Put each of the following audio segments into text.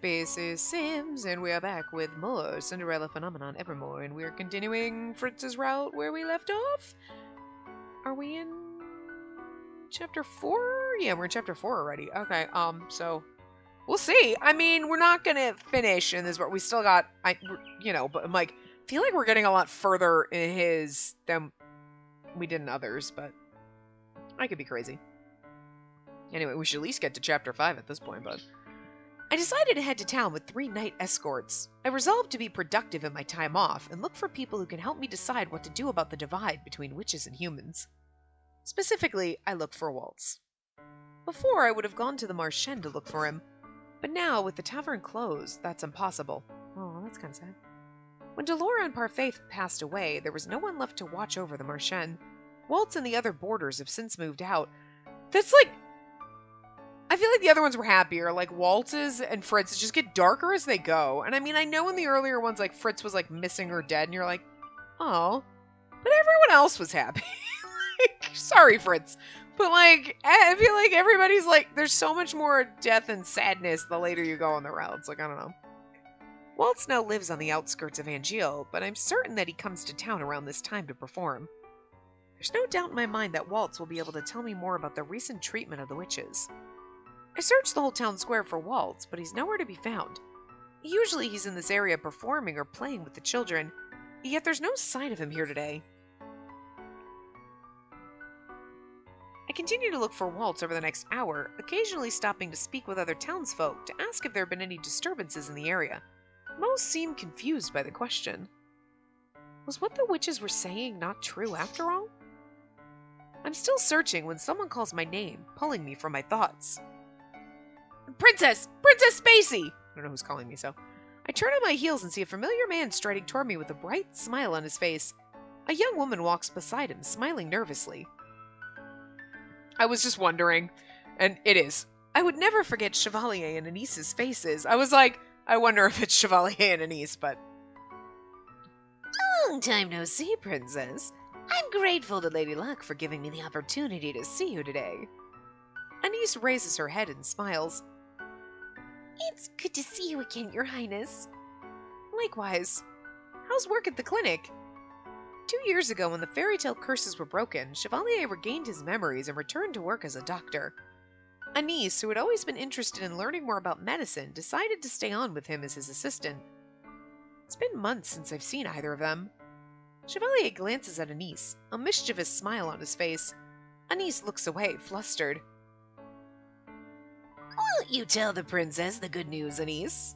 Spacey Sims, and we are back with more Cinderella Phenomenon Evermore, and we're continuing Fritz's route where we left off. Are we in chapter 4? Yeah, we're in chapter 4 already. Okay, so we'll see. I mean, we're not gonna finish in this, but we still got, but I'm like, feel like we're getting a lot further in his than we did in others, but I could be crazy. Anyway, we should at least get to chapter 5 at this point, but I decided to head to town with 3 night escorts. I resolved to be productive in my time off and look for people who can help me decide what to do about the divide between witches and humans. Specifically, I looked for Waltz. Before, I would have gone to the Marchen to look for him, but now, with the tavern closed, that's impossible. Oh, that's kind of sad. When Delora and Parfait passed away, there was no one left to watch over the Marchen. Waltz and the other boarders have since moved out. That's like, I feel like the other ones were happier. Like, Waltz's and Fritz's just get darker as they go. And I mean, I know in the earlier ones, like, Fritz was, like, missing or dead, and you're like, oh. But everyone else was happy. Like, sorry, Fritz. But, like, I feel like everybody's, like, there's so much more death and sadness the later you go on the routes. Like, I don't know. Waltz now lives on the outskirts of Angeal, but I'm certain that he comes to town around this time to perform. There's no doubt in my mind that Waltz will be able to tell me more about the recent treatment of the witches. I searched the whole town square for Waltz, but he's nowhere to be found. Usually he's in this area performing or playing with the children, yet there's no sign of him here today. I continue to look for Waltz over the next hour, occasionally stopping to speak with other townsfolk to ask if there have been any disturbances in the area. Most seem confused by the question. Was what the witches were saying not true after all? I'm still searching when someone calls my name, pulling me from my thoughts. Princess! Princess Spacey! I don't know who's calling me, so. I turn on my heels and see a familiar man striding toward me with a bright smile on his face. A young woman walks beside him, smiling nervously. I was just wondering, and it is. I would never forget Chevalier and Anice's faces. I was like, I wonder if it's Chevalier and Anice, but... Long time no see, Princess. I'm grateful to Lady Luck for giving me the opportunity to see you today. Anice raises her head and smiles. It's good to see you again, Your Highness. Likewise. How's work at the clinic? 2 years ago, when the fairy tale curses were broken, Chevalier regained his memories and returned to work as a doctor. Anice, who had always been interested in learning more about medicine, decided to stay on with him as his assistant. It's been months since I've seen either of them. Chevalier glances at Anice, a mischievous smile on his face. Anice looks away, flustered. Won't you tell the princess the good news, Anice?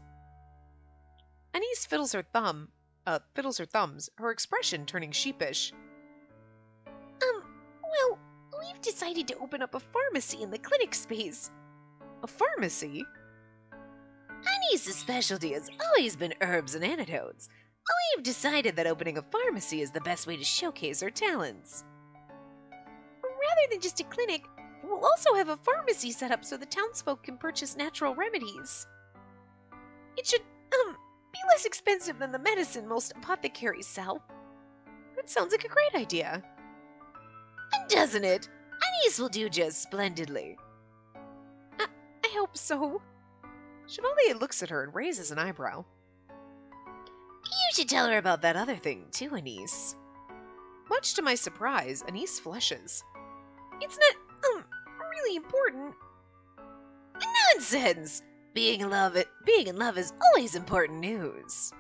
Anice fiddles her thumbs, her expression turning sheepish. Well, we've decided to open up a pharmacy in the clinic space. A pharmacy? Anice's specialty has always been herbs and antidotes. We've decided that opening a pharmacy is the best way to showcase our talents. Rather than just a clinic, we'll also have a pharmacy set up so the townsfolk can purchase natural remedies. It should, be less expensive than the medicine most apothecaries sell. That sounds like a great idea. And doesn't it? Anice will do just splendidly. I hope so. Chevalier looks at her and raises an eyebrow. You should tell her about that other thing, too, Anice. Much to my surprise, Anice flushes. It's not, really important. Nonsense! Being in love is always important news.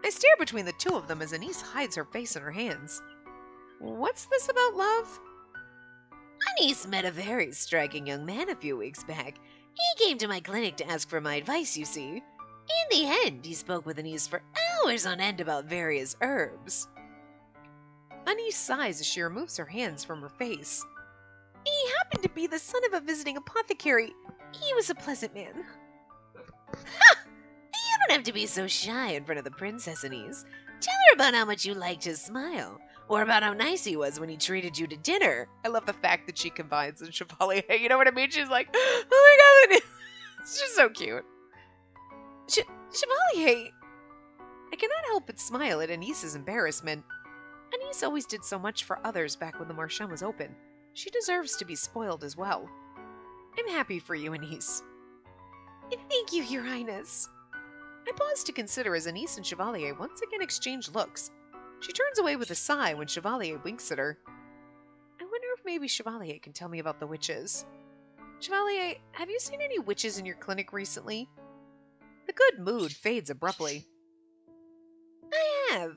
I stare between the two of them as Anice hides her face in her hands. What's this about love? Anice met a very striking young man a few weeks back. He came to my clinic to ask for my advice, you see. In the end, he spoke with Anice for hours on end about various herbs. Anice sighs as she removes her hands from her face. He happened to be the son of a visiting apothecary. He was a pleasant man. Ha! You don't have to be so shy in front of the princess, Anice. Tell her about how much you liked his smile, or about how nice he was when he treated you to dinner. I love the fact that she combines in Chevalier. You know what I mean? She's like, oh my god, it's just so cute. Chevalier! I cannot help but smile at Anice's embarrassment. Anice always did so much for others back when the Marchen was open. She deserves to be spoiled as well. I'm happy for you, Anice. Thank you, Your Highness. I pause to consider as Anise and Chevalier once again exchange looks. She turns away with a sigh when Chevalier winks at her. I wonder if maybe Chevalier can tell me about the witches. Chevalier, have you seen any witches in your clinic recently? The good mood fades abruptly. I have.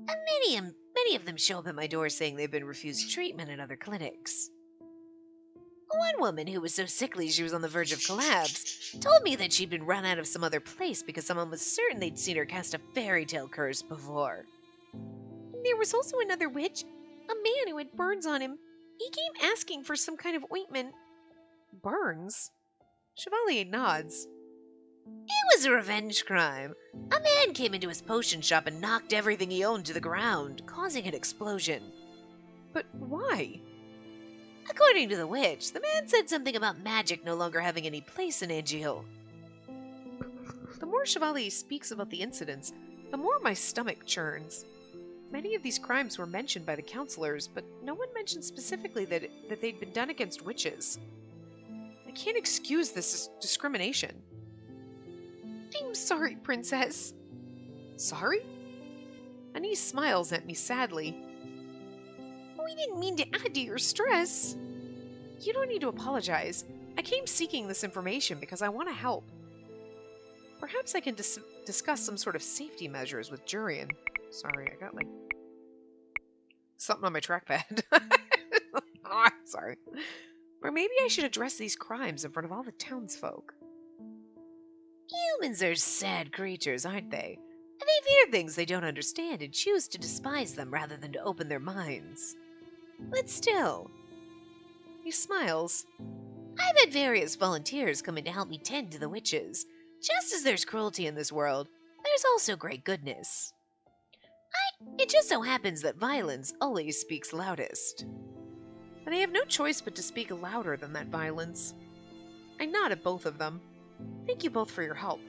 And many of them show up at my door saying they've been refused treatment in other clinics. One woman who was so sickly she was on the verge of collapse told me that she'd been run out of some other place because someone was certain they'd seen her cast a fairy tale curse before. There was also another witch, a man who had burns on him. He came asking for some kind of ointment. Burns? Chevalier nods. It was a revenge crime. A man came into his potion shop and knocked everything he owned to the ground, causing an explosion. But why? According to the witch, the man said something about magic no longer having any place in Angehill. The more Chevalier speaks about the incidents, the more my stomach churns. Many of these crimes were mentioned by the counselors, but no one mentioned specifically that they'd been done against witches. I can't excuse this discrimination. I'm sorry, Princess. Sorry? Anise smiles at me sadly. We didn't mean to add to your stress. You don't need to apologize. I came seeking this information because I want to help. Perhaps I can discuss some sort of safety measures with Jurian. Sorry, I got something on my trackpad. Oh, I'm sorry. Or maybe I should address these crimes in front of all the townsfolk. Humans are sad creatures, aren't they? And they fear things they don't understand and choose to despise them rather than to open their minds. But still, He smiles. I've had various volunteers come in to help me tend to the witches. Just as there's cruelty in this world, there's also great goodness. It just so happens that violence always speaks loudest. And I have no choice but to speak louder than that violence. I nod at both of them. Thank you both for your help.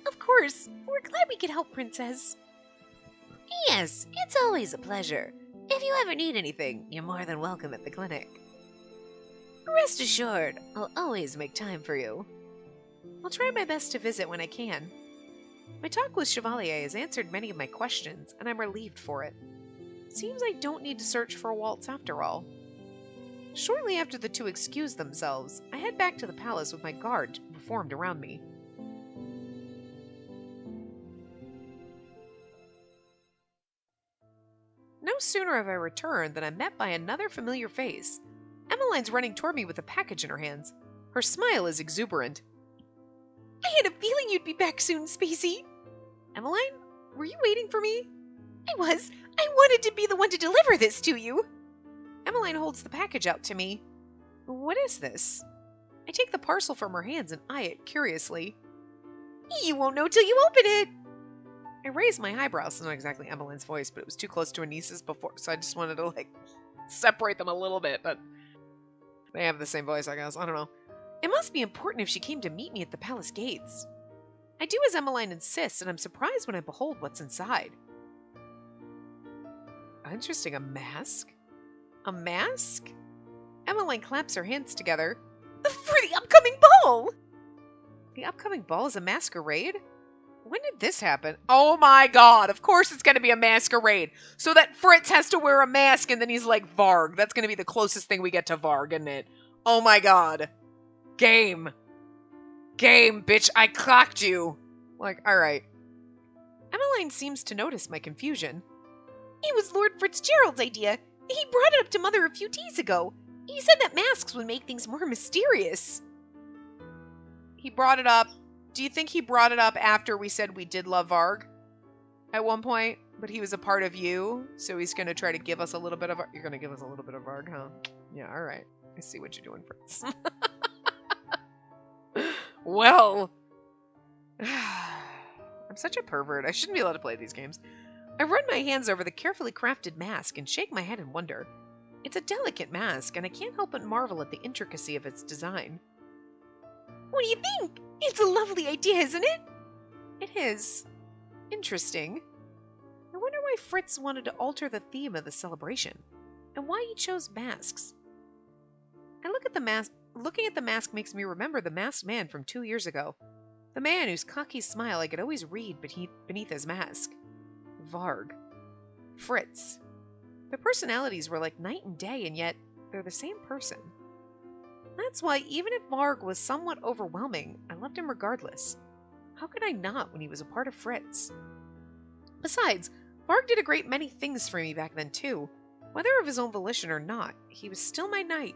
Of course, we're glad we could help, Princess. Yes, it's always a pleasure. If you ever need anything, you're more than welcome at the clinic. Rest assured, I'll always make time for you. I'll try my best to visit when I can. My talk with Chevalier has answered many of my questions, and I'm relieved for it. Seems I don't need to search for a waltz after all. Shortly after the two excuse themselves, I head back to the palace with my guard formed around me. No sooner have I returned than I'm met by another familiar face. Emmeline's running toward me with a package in her hands. Her smile is exuberant. I had a feeling you'd be back soon, Spacey. Emmeline, were you waiting for me? I was. I wanted to be the one to deliver this to you. Emmeline holds the package out to me. What is this? I take the parcel from her hands and eye it curiously. You won't know till you open it. I raise my eyebrows. It's not exactly Emmeline's voice, but it was too close to Anise's before, so I just wanted to, separate them a little bit, but they have the same voice, I guess. I don't know. It must be important if she came to meet me at the palace gates. I do as Emmeline insists, and I'm surprised when I behold what's inside. Interesting, a mask? A mask? Emmeline claps her hands together. For the upcoming ball! The upcoming ball is a masquerade? When did this happen? Oh my god, of course it's gonna be a masquerade. So that Fritz has to wear a mask and then he's like Varg. That's gonna be the closest thing we get to Varg, isn't it? Oh my god. Game, bitch, I clocked you. Alright. Emmeline seems to notice my confusion. It was Lord Fitzgerald's idea. He brought it up to Mother a few days ago. He said that masks would make things more mysterious. He brought it up. Do you think he brought it up after we said we did love Varg? At one point? But he was a part of you, so he's going to try to give us a little bit of... You're going to give us a little bit of Varg, huh? Yeah, alright. I see what you're doing, Fritz. Well... I'm such a pervert. I shouldn't be allowed to play these games. I run my hands over the carefully crafted mask and shake my head in wonder. It's a delicate mask, and I can't help but marvel at the intricacy of its design. What do you think? It's a lovely idea, isn't it? It is. Interesting. I wonder why Fritz wanted to alter the theme of the celebration, and why he chose masks. I look at the Looking at the mask makes me remember the masked man from 2 years ago. The man whose cocky smile I could always read beneath his mask. Varg. Fritz. Their personalities were like night and day, and yet they're the same person. That's why, even if Varg was somewhat overwhelming, I loved him regardless. How could I not when he was a part of Fritz? Besides, Varg did a great many things for me back then too. Whether of his own volition or not, he was still my knight.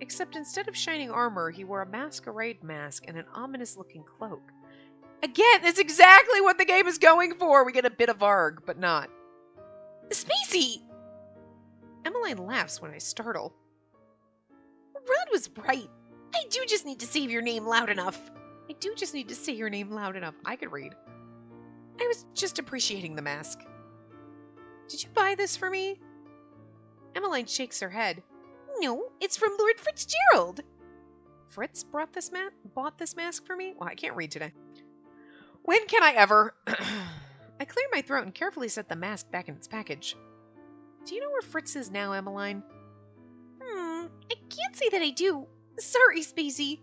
Except instead of shining armor, he wore a masquerade mask and an ominous-looking cloak. Again, that's exactly what the game is going for! We get a bit of Varg, but not. Spacey! Emmeline laughs when I startle. Rod was right. I do just need to say your name loud enough. I do just need to say your name loud enough. I could read. I was just appreciating the mask. Did you buy this for me? Emmeline shakes her head. No, it's from Lord Fitzgerald. Fritz bought this mask for me? Well, I can't read today. When can I ever? I cleared my throat and carefully set the mask back in its package. Do you know where Fritz is now, Emmeline? I can't say that I do. Sorry, Spacey.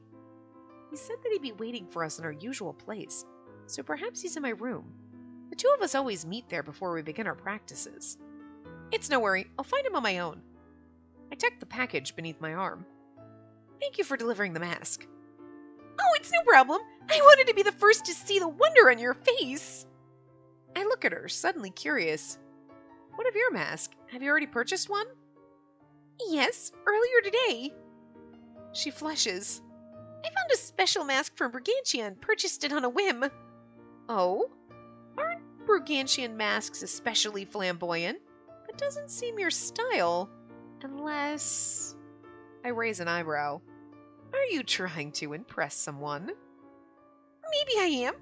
He said that he'd be waiting for us in our usual place, so perhaps he's in my room. The two of us always meet there before we begin our practices. It's no worry, I'll find him on my own. I tucked the package beneath my arm. Thank you for delivering the mask. Oh, it's no problem. I wanted to be the first to see the wonder on your face. I look at her, suddenly curious. What of your mask? Have you already purchased one? Yes, earlier today. She flushes. I found a special mask from Brigantia and purchased it on a whim. Oh? Aren't Brigantian masks especially flamboyant? That doesn't seem your style. Unless... I raise an eyebrow. Are you trying to impress someone? Maybe I am.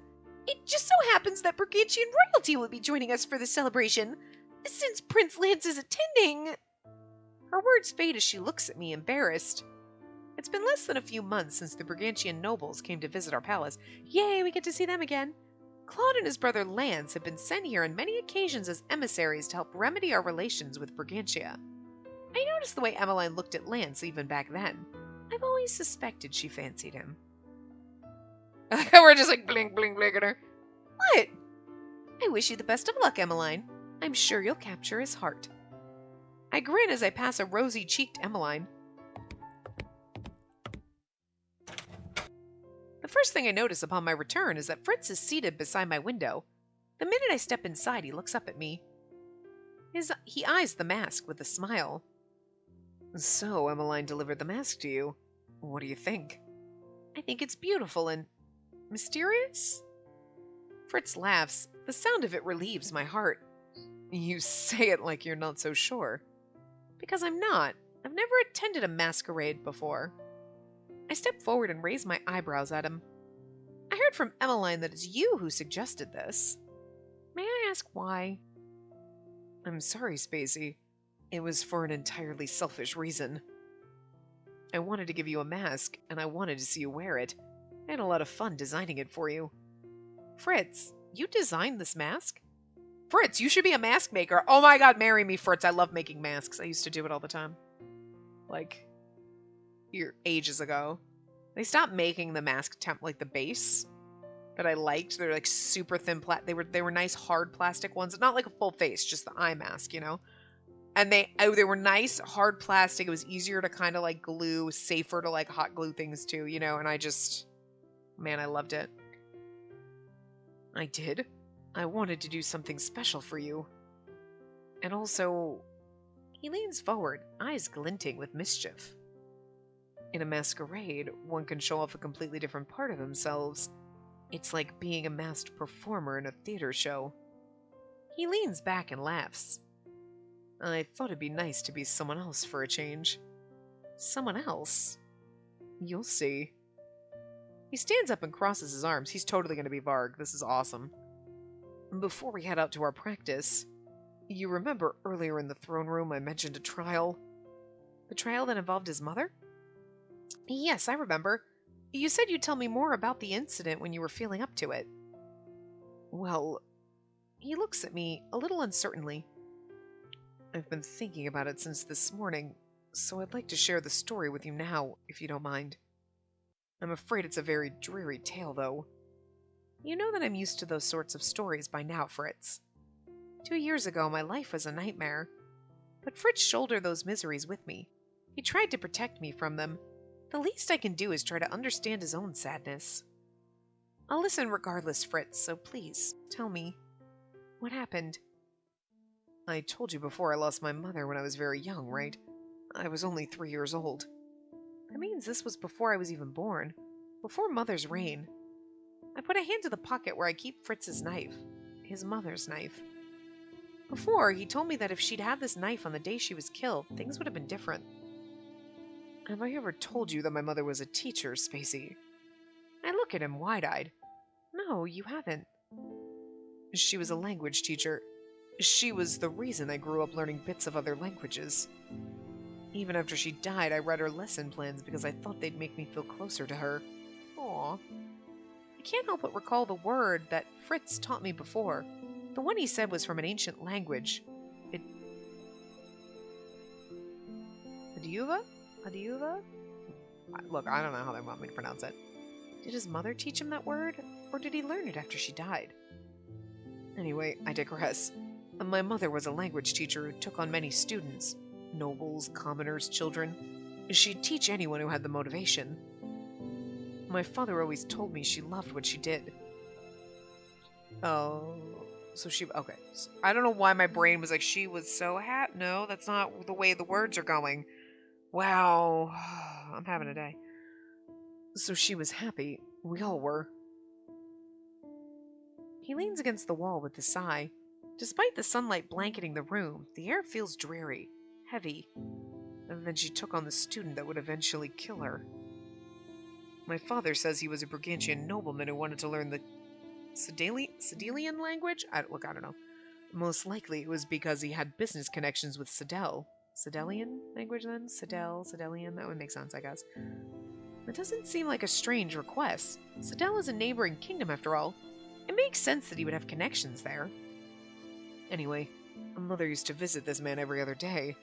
It just so happens that Brigantian royalty will be joining us for the celebration, since Prince Lance is attending. Her words fade as she looks at me, embarrassed. It's been less than a few months since the Brigantian nobles came to visit our palace. Yay, we get to see them again. Claude and his brother Lance have been sent here on many occasions as emissaries to help remedy our relations with Brigantia. I noticed the way Emmeline looked at Lance even back then. I've always suspected she fancied him. We're just like blink, blink, blink at her. What? I wish you the best of luck, Emmeline. I'm sure you'll capture his heart. I grin as I pass a rosy-cheeked Emmeline. The first thing I notice upon my return is that Fritz is seated beside my window. The minute I step inside, he looks up at me. He eyes the mask with a smile. So, Emmeline delivered the mask to you. What do you think? I think it's beautiful and mysterious? Fritz laughs. The sound of it relieves my heart. You say it like you're not so sure. Because I'm not. I've never attended a masquerade before. I step forward and raise my eyebrows at him. I heard from Emmeline that it's you who suggested this. May I ask why? I'm sorry, Spacey. It was for an entirely selfish reason. I wanted to give you a mask, and I wanted to see you wear it. I had a lot of fun designing it for you. Fritz, you designed this mask? Fritz, you should be a mask maker. Oh my god, marry me, Fritz. I love making masks. I used to do it all the time. Like, ages ago. They stopped making the mask like the base that I liked. They're like super thin they were nice hard plastic ones. Not like a full face, just the eye mask, you know? And they were nice hard plastic. It was easier to kind of like glue, safer to like hot glue things too, you know? And man, I loved it. I did. I wanted to do something special for you. And also, he leans forward, eyes glinting with mischief. In a masquerade, one can show off a completely different part of themselves. It's like being a masked performer in a theater show. He leans back and laughs. I thought it'd be nice to be someone else for a change. Someone else? You'll see. He stands up and crosses his arms. He's totally going to be Varg. This is awesome. Before we head out to our practice, you remember earlier in the throne room I mentioned a trial? The trial that involved his mother? Yes, I remember. You said you'd tell me more about the incident when you were feeling up to it. Well, he looks at me a little uncertainly. I've been thinking about it since this morning. so I'd like to share the story with you now, if you don't mind. I'm afraid it's a very dreary tale, though. You know that I'm used to those sorts of stories by now, Fritz. 2 years ago, my life was a nightmare. But Fritz shouldered those miseries with me. He tried to protect me from them. The least I can do is try to understand his own sadness. I'll listen regardless, Fritz, so please, tell me, what happened? I told you before I lost my mother when I was very young, right? I was only 3 years old. That means this was before I was even born, before Mother's reign. I put a hand to the pocket where I keep Fritz's knife, his mother's knife. Before, he told me that if she'd had this knife on the day she was killed, things would have been different. Have I ever told you that my mother was a teacher, Spacey? I look at him wide-eyed. No, you haven't. She was a language teacher. She was the reason I grew up learning bits of other languages. Even after she died, I read her lesson plans because I thought they'd make me feel closer to her. Aw. I can't help but recall the word that Fritz taught me before. The one he said was from an ancient language. Adiuva? Adiuva? Look, I don't know how they want me to pronounce it. Did his mother teach him that word? Or did he learn it after she died? Anyway, I digress. My mother was a language teacher who took on many students. Nobles, commoners, children. She'd teach anyone who had the motivation. My father always told me she loved what she did. Oh, so she... Okay. I don't know why my brain was like, she was so happy. No, that's not the way the words are going. Wow. I'm having a day. So she was happy. We all were. He leans against the wall with a sigh. Despite the sunlight blanketing the room, the air feels dreary, heavy. And then she took on the student that would eventually kill her. My father says he was a Brigantian nobleman who wanted to learn the Cedelian language? I don't know. Most likely it was because he had business connections with Cedel. Cedelian language then? Cedelian? That would make sense, I guess. It doesn't seem like a strange request. Cedel is a neighboring kingdom, after all. It makes sense that he would have connections there. Anyway, my mother used to visit this man every other day.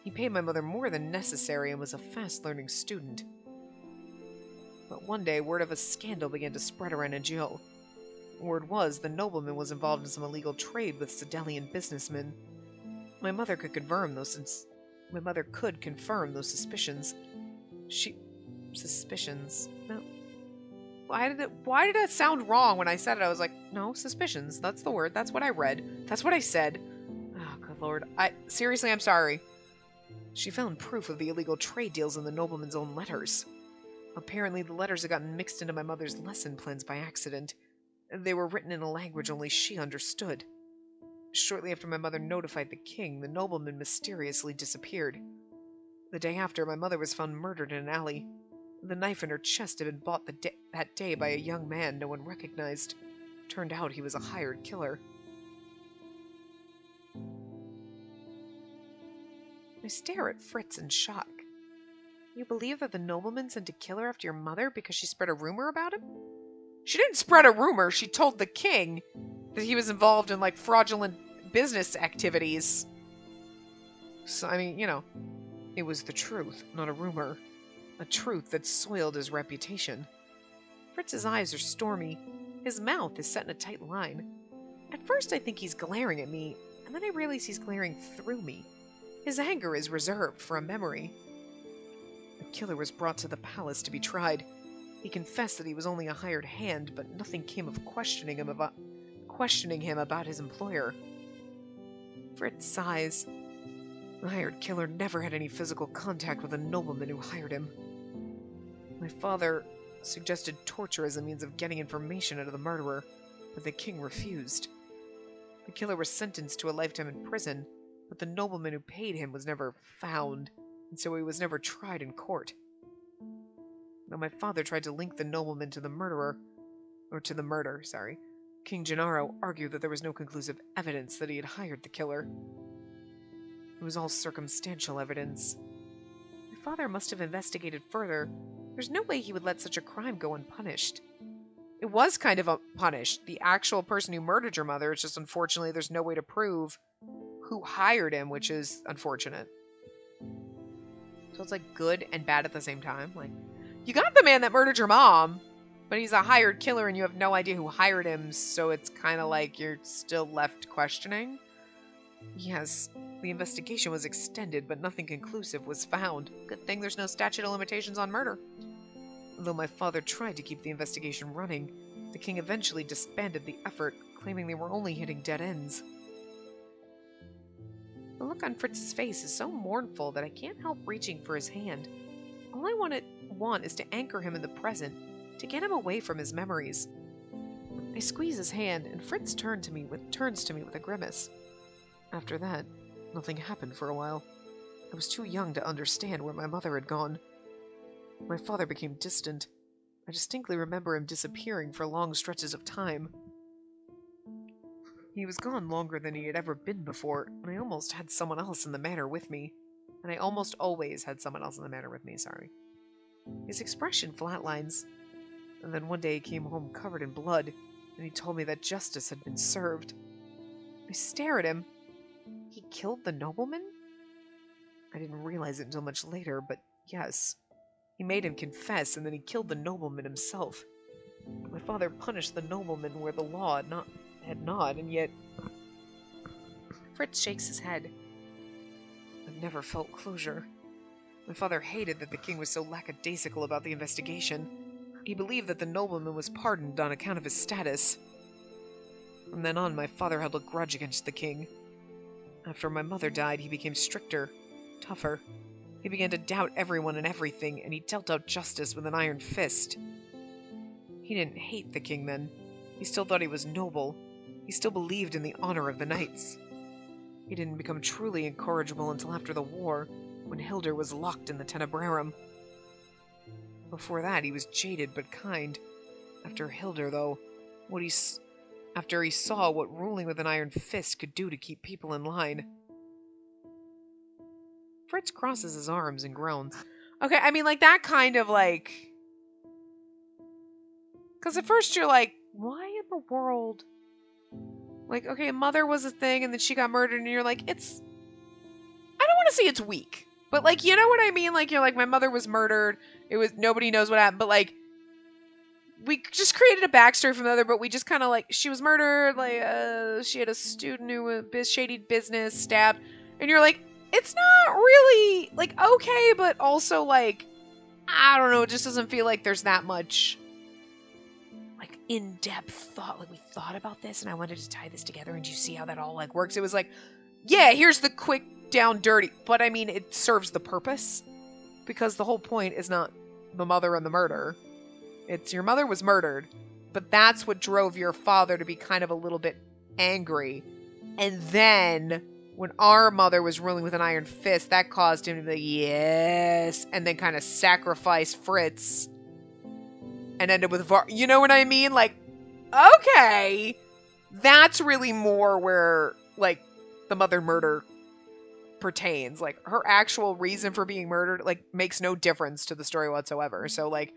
He paid my mother more than necessary and was a fast-learning student. But one day, word of a scandal began to spread around Anjil. Word was the nobleman was involved in some illegal trade with Cedelian businessmen. My mother could confirm those suspicions. Suspicions? No. Why did it sound wrong when I said it? I was like, no, suspicions. That's the word. That's what I read. That's what I said. Oh, good lord. Seriously, I'm sorry. She found proof of the illegal trade deals in the nobleman's own letters. Apparently, the letters had gotten mixed into my mother's lesson plans by accident. They were written in a language only she understood. Shortly after my mother notified the king, the nobleman mysteriously disappeared. The day after, my mother was found murdered in an alley. The knife in her chest had been bought that day by a young man no one recognized. Turned out he was a hired killer. I stare at Fritz in shock. You believe that the nobleman sent a killer after your mother because she spread a rumor about him? She didn't spread a rumor. She told the king that he was involved in, fraudulent business activities. So, it was the truth, not a rumor. A truth that soiled his reputation. Fritz's eyes are stormy. His mouth is set in a tight line. At first I think he's glaring at me, and then I realize he's glaring through me. His anger is reserved for a memory. The killer was brought to the palace to be tried. He confessed that he was only a hired hand, but nothing came of questioning him about his employer. Fritz sighs. The hired killer never had any physical contact with the nobleman who hired him. My father suggested torture as a means of getting information out of the murderer, but the king refused. The killer was sentenced to a lifetime in prison, but the nobleman who paid him was never found, and so he was never tried in court. Now my father tried to link the nobleman to the murder, King Gennaro argued that there was no conclusive evidence that he had hired the killer. It was all circumstantial evidence. My father must have investigated further. There's no way he would let such a crime go unpunished. It was kind of punished. The actual person who murdered your mother, it's just unfortunately there's no way to prove who hired him, which is unfortunate. So it's like good and bad at the same time. Like, you got the man that murdered your mom, but he's a hired killer and you have no idea who hired him, so it's kind of like you're still left questioning. Yes, the investigation was extended, but nothing conclusive was found. Good thing there's no statute of limitations on murder. Though my father tried to keep the investigation running, the king eventually disbanded the effort, claiming they were only hitting dead ends. The look on Fritz's face is so mournful that I can't help reaching for his hand. All I want is to anchor him in the present, to get him away from his memories. I squeeze his hand, and Fritz turns to me with a grimace. After that, nothing happened for a while. I was too young to understand where my mother had gone. My father became distant. I distinctly remember him disappearing for long stretches of time. He was gone longer than he had ever been before, and I almost had someone else in the manor with me. And I almost always had someone else in the manor with me, sorry. His expression flatlines. And then one day he came home covered in blood, and he told me that justice had been served. I stare at him. He killed the nobleman? I didn't realize it until much later, but yes. He made him confess, and then he killed the nobleman himself. My father punished the nobleman where the law had not, and yet... Fritz shakes his head. I've never felt closure. My father hated that the king was so lackadaisical about the investigation. He believed that the nobleman was pardoned on account of his status. From then on, my father held a grudge against the king. After my mother died, he became stricter, tougher. He began to doubt everyone and everything, and he dealt out justice with an iron fist. He didn't hate the king then. He still thought he was noble. He still believed in the honor of the knights. He didn't become truly incorrigible until after the war, when Hildur was locked in the Tenebrarum. Before that, he was jaded but kind. After Hildur, though, after he saw what ruling with an iron fist could do to keep people in line. Fritz crosses his arms and groans. Okay, I mean, like, that kind of, like... Because at first you're like, why in the world? Like, okay, mother was a thing, and then she got murdered, and you're like, it's... I don't want to say it's weak. But, like, you know what I mean? Like, you're like, my mother was murdered. It was... Nobody knows what happened. But, like, we just created a backstory from the other, but we just kind of, like, she was murdered. Like, she had a student who was shady business, stabbed. And you're like, it's not really, like, okay, but also, like, I don't know, it just doesn't feel like there's that much, like, in-depth thought. Like, we thought about this, and I wanted to tie this together, and you see how that all, like, works? It was like, yeah, here's the quick, down, dirty, but, I mean, it serves the purpose, because the whole point is not the mother and the murder. It's your mother was murdered, but that's what drove your father to be kind of a little bit angry, and then... when our mother was ruling with an iron fist, that caused him to be like, yes, and then kind of sacrifice Fritz and ended with you know what I mean? Like, okay, that's really more where, like, the mother murder pertains. Like, her actual reason for being murdered, like, makes no difference to the story whatsoever. So, like,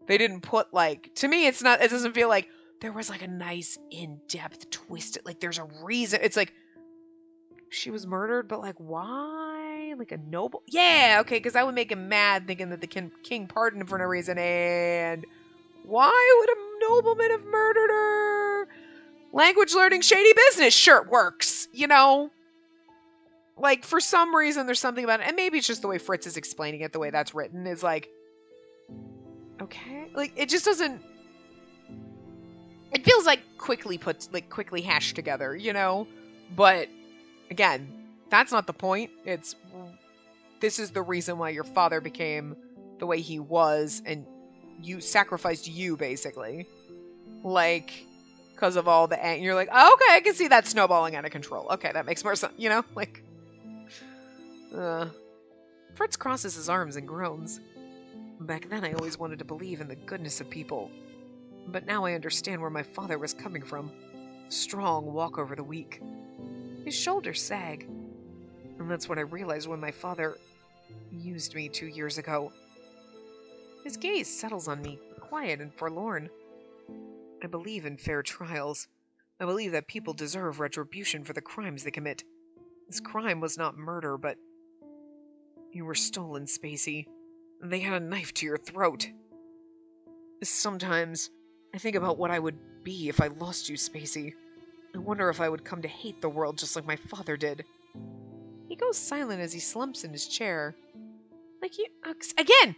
they didn't put, like, to me, it doesn't feel like there was, like, a nice in-depth twist. Like, there's a reason. It's like, she was murdered, but, like, why? Like, a noble? Yeah, okay, because I would make him mad thinking that the king pardoned him for no reason, and why would a nobleman have murdered her? Language learning, shady business, sure, it works, you know? Like, for some reason, there's something about it, and maybe it's just the way Fritz is explaining it, the way that's written, is like, okay? Like, it just doesn't... It feels like quickly hashed together, you know? But... again, that's not the point. This is the reason why your father became the way he was, and you sacrificed you, basically. Like, because of all the you're like, oh, okay, I can see that snowballing out of control. Okay, that makes more sense, you know? Like, Fritz crosses his arms and groans. Back then, I always wanted to believe in the goodness of people. But now I understand where my father was coming from. Strong walk over the weak. His shoulders sag. And that's what I realized when my father used me 2 years ago. His gaze settles on me, quiet and forlorn. I believe in fair trials. I believe that people deserve retribution for the crimes they commit. This crime was not murder, but You were stolen, Spacey. They had a knife to your throat. Sometimes I think about what I would be if I lost you, Spacey. I wonder if I would come to hate the world just like my father did. He goes silent as he slumps in his chair. Again!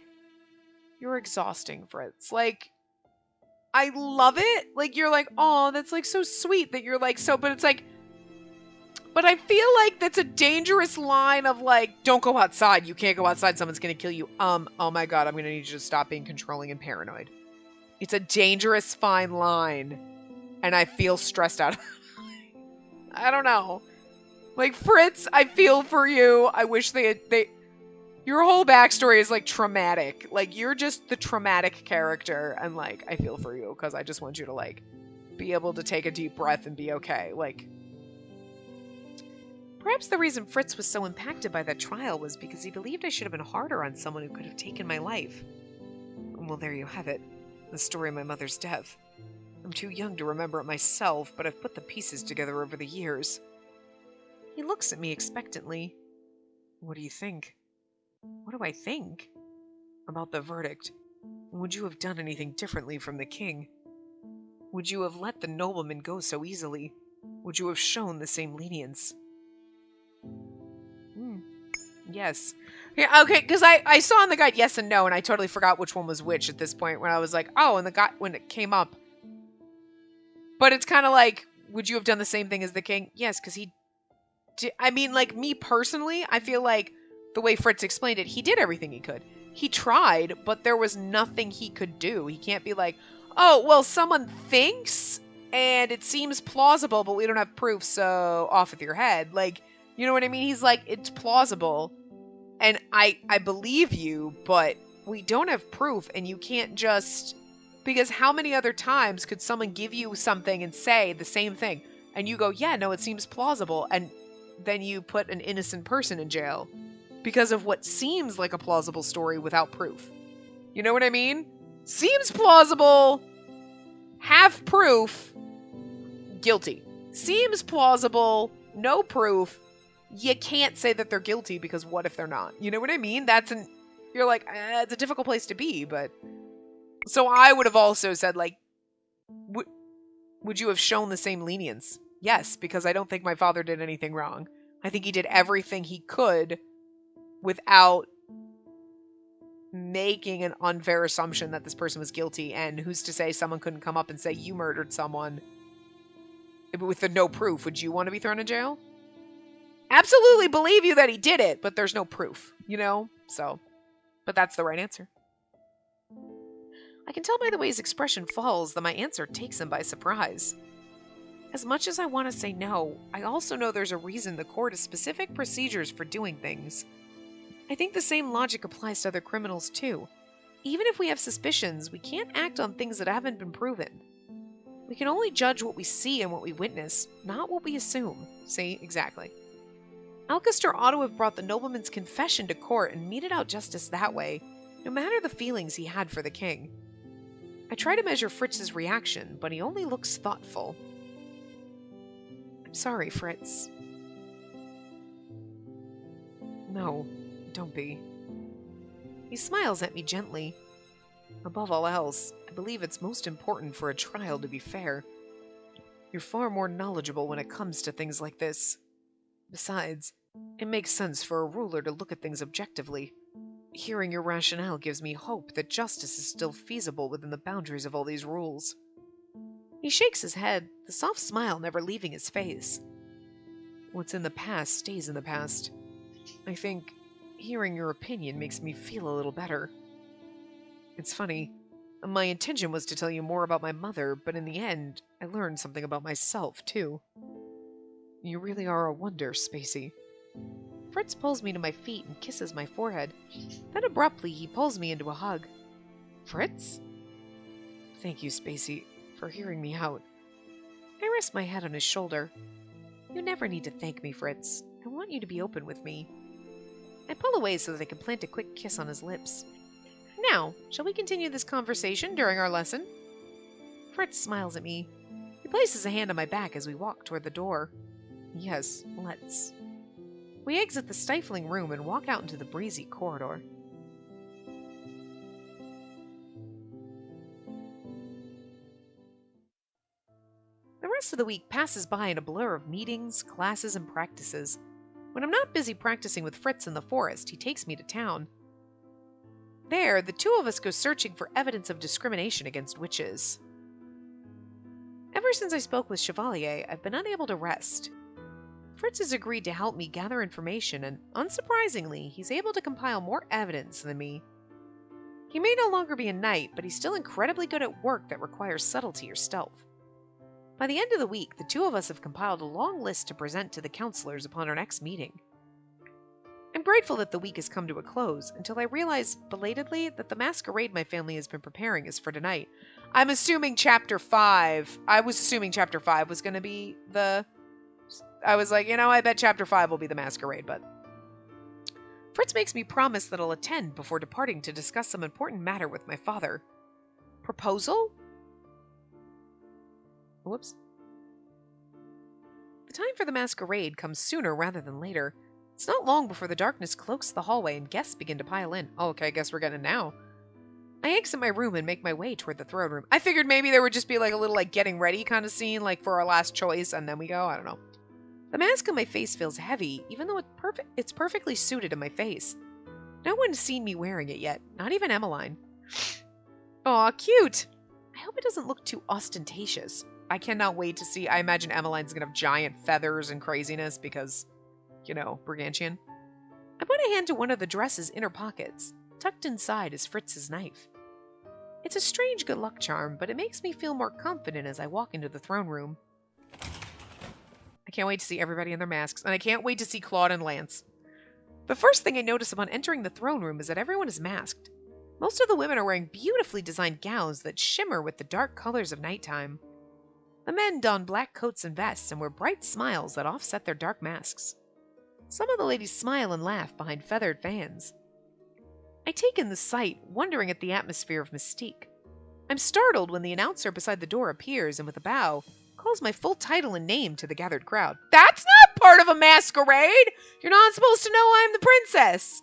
You're exhausting, Fritz. I love it. You're like, oh, that's so sweet that you're but it's but I feel like that's a dangerous line of don't go outside. You can't go outside. Someone's going to kill you. Oh my God, I'm going to need you to stop being controlling and paranoid. It's a dangerous fine line. And I feel stressed out. I don't know. Fritz, I feel for you. I wish your whole backstory is traumatic. You're just the traumatic character. And I feel for you because I just want you to be able to take a deep breath and be okay. Perhaps the reason Fritz was so impacted by that trial was because he believed I should have been harder on someone who could have taken my life. Well, there you have it. The story of my mother's death. I'm too young to remember it myself, but I've put the pieces together over the years. He looks at me expectantly. What do you think? What do I think? About the verdict. Would you have done anything differently from the king? Would you have let the nobleman go so easily? Would you have shown the same lenience? Yes. Yeah, okay, because I saw in the guide yes and no, and I totally forgot which one was which at this point when I was and the guy when it came up. But it's kind of would you have done the same thing as the king? Yes, because he did. I mean, me personally, I feel the way Fritz explained it, he did everything he could. He tried, but there was nothing he could do. He can't be oh, well, someone thinks, and it seems plausible, but we don't have proof, so off with your head. You know what I mean? He's it's plausible, and I believe you, but we don't have proof, and you can't just... Because how many other times could someone give you something and say the same thing, and you go, yeah, no, it seems plausible, and then you put an innocent person in jail because of what seems like a plausible story without proof. You know what I mean? Seems plausible, have proof, guilty. Seems plausible, no proof, you can't say that they're guilty because what if they're not? You know what I mean? You're it's a difficult place to be, but... So I would have also said, would you have shown the same lenience? Yes, because I don't think my father did anything wrong. I think he did everything he could without making an unfair assumption that this person was guilty, and who's to say someone couldn't come up and say, you murdered someone with the no proof. Would you want to be thrown in jail? Absolutely believe you that he did it, but there's no proof, So, but that's the right answer. I can tell by the way his expression falls that my answer takes him by surprise. As much as I want to say no, I also know there's a reason the court has specific procedures for doing things. I think the same logic applies to other criminals too. Even if we have suspicions, we can't act on things that haven't been proven. We can only judge what we see and what we witness, not what we assume. See, exactly. Alcester ought to have brought the nobleman's confession to court and meted out justice that way, no matter the feelings he had for the king. I try to measure Fritz's reaction, but he only looks thoughtful. I'm sorry, Fritz. No, don't be. He smiles at me gently. Above all else, I believe it's most important for a trial to be fair. You're far more knowledgeable when it comes to things like this. Besides, it makes sense for a ruler to look at things objectively. Hearing your rationale gives me hope that justice is still feasible within the boundaries of all these rules. He shakes his head, the soft smile never leaving his face. What's in the past stays in the past. I think hearing your opinion makes me feel a little better. It's funny. My intention was to tell you more about my mother, but in the end, I learned something about myself, too. You really are a wonder, Spacey. Fritz pulls me to my feet and kisses my forehead. Then abruptly, he pulls me into a hug. Fritz? Thank you, Spacey, for hearing me out. I rest my head on his shoulder. You never need to thank me, Fritz. I want you to be open with me. I pull away so that I can plant a quick kiss on his lips. Now, shall we continue this conversation during our lesson? Fritz smiles at me. He places a hand on my back as we walk toward the door. Yes, let's. We exit the stifling room and walk out into the breezy corridor. The rest of the week passes by in a blur of meetings, classes, and practices. When I'm not busy practicing with Fritz in the forest, he takes me to town. There, the two of us go searching for evidence of discrimination against witches. Ever since I spoke with Chevalier, I've been unable to rest. Fritz has agreed to help me gather information, and unsurprisingly, he's able to compile more evidence than me. He may no longer be a knight, but he's still incredibly good at work that requires subtlety or stealth. By the end of the week, the two of us have compiled a long list to present to the counselors upon our next meeting. I'm grateful that the week has come to a close, until I realize, belatedly, that the masquerade my family has been preparing is for tonight. I was assuming Chapter 5 was going to be the... I was like, I bet Chapter 5 will be the masquerade, but... Fritz makes me promise that I'll attend before departing to discuss some important matter with my father. Proposal? Whoops. The time for the masquerade comes sooner rather than later. It's not long before the darkness cloaks the hallway and guests begin to pile in. Oh, okay, I guess we're getting it now. I exit my room and make my way toward the throne room. I figured maybe there would just be like a little getting ready kind of scene, like for our last choice, and then we go. I don't know. The mask on my face feels heavy, even though it's perfectly suited to my face. No one has seen me wearing it yet, not even Emmeline. Aw, cute! I hope it doesn't look too ostentatious. I cannot wait to see. I imagine Emmeline's gonna have giant feathers and craziness because, Brigantian. I put a hand to one of the dress's inner pockets. Tucked inside is Fritz's knife. It's a strange good luck charm, but it makes me feel more confident as I walk into the throne room. I can't wait to see everybody in their masks, and I can't wait to see Claude and Lance. The first thing I notice upon entering the throne room is that everyone is masked. Most of the women are wearing beautifully designed gowns that shimmer with the dark colors of nighttime. The men don black coats and vests and wear bright smiles that offset their dark masks. Some of the ladies smile and laugh behind feathered fans. I take in the sight, wondering at the atmosphere of mystique. I'm startled when the announcer beside the door appears and with a bow, calls my full title and name to the gathered crowd. That's not part of a masquerade! You're not supposed to know I'm the princess!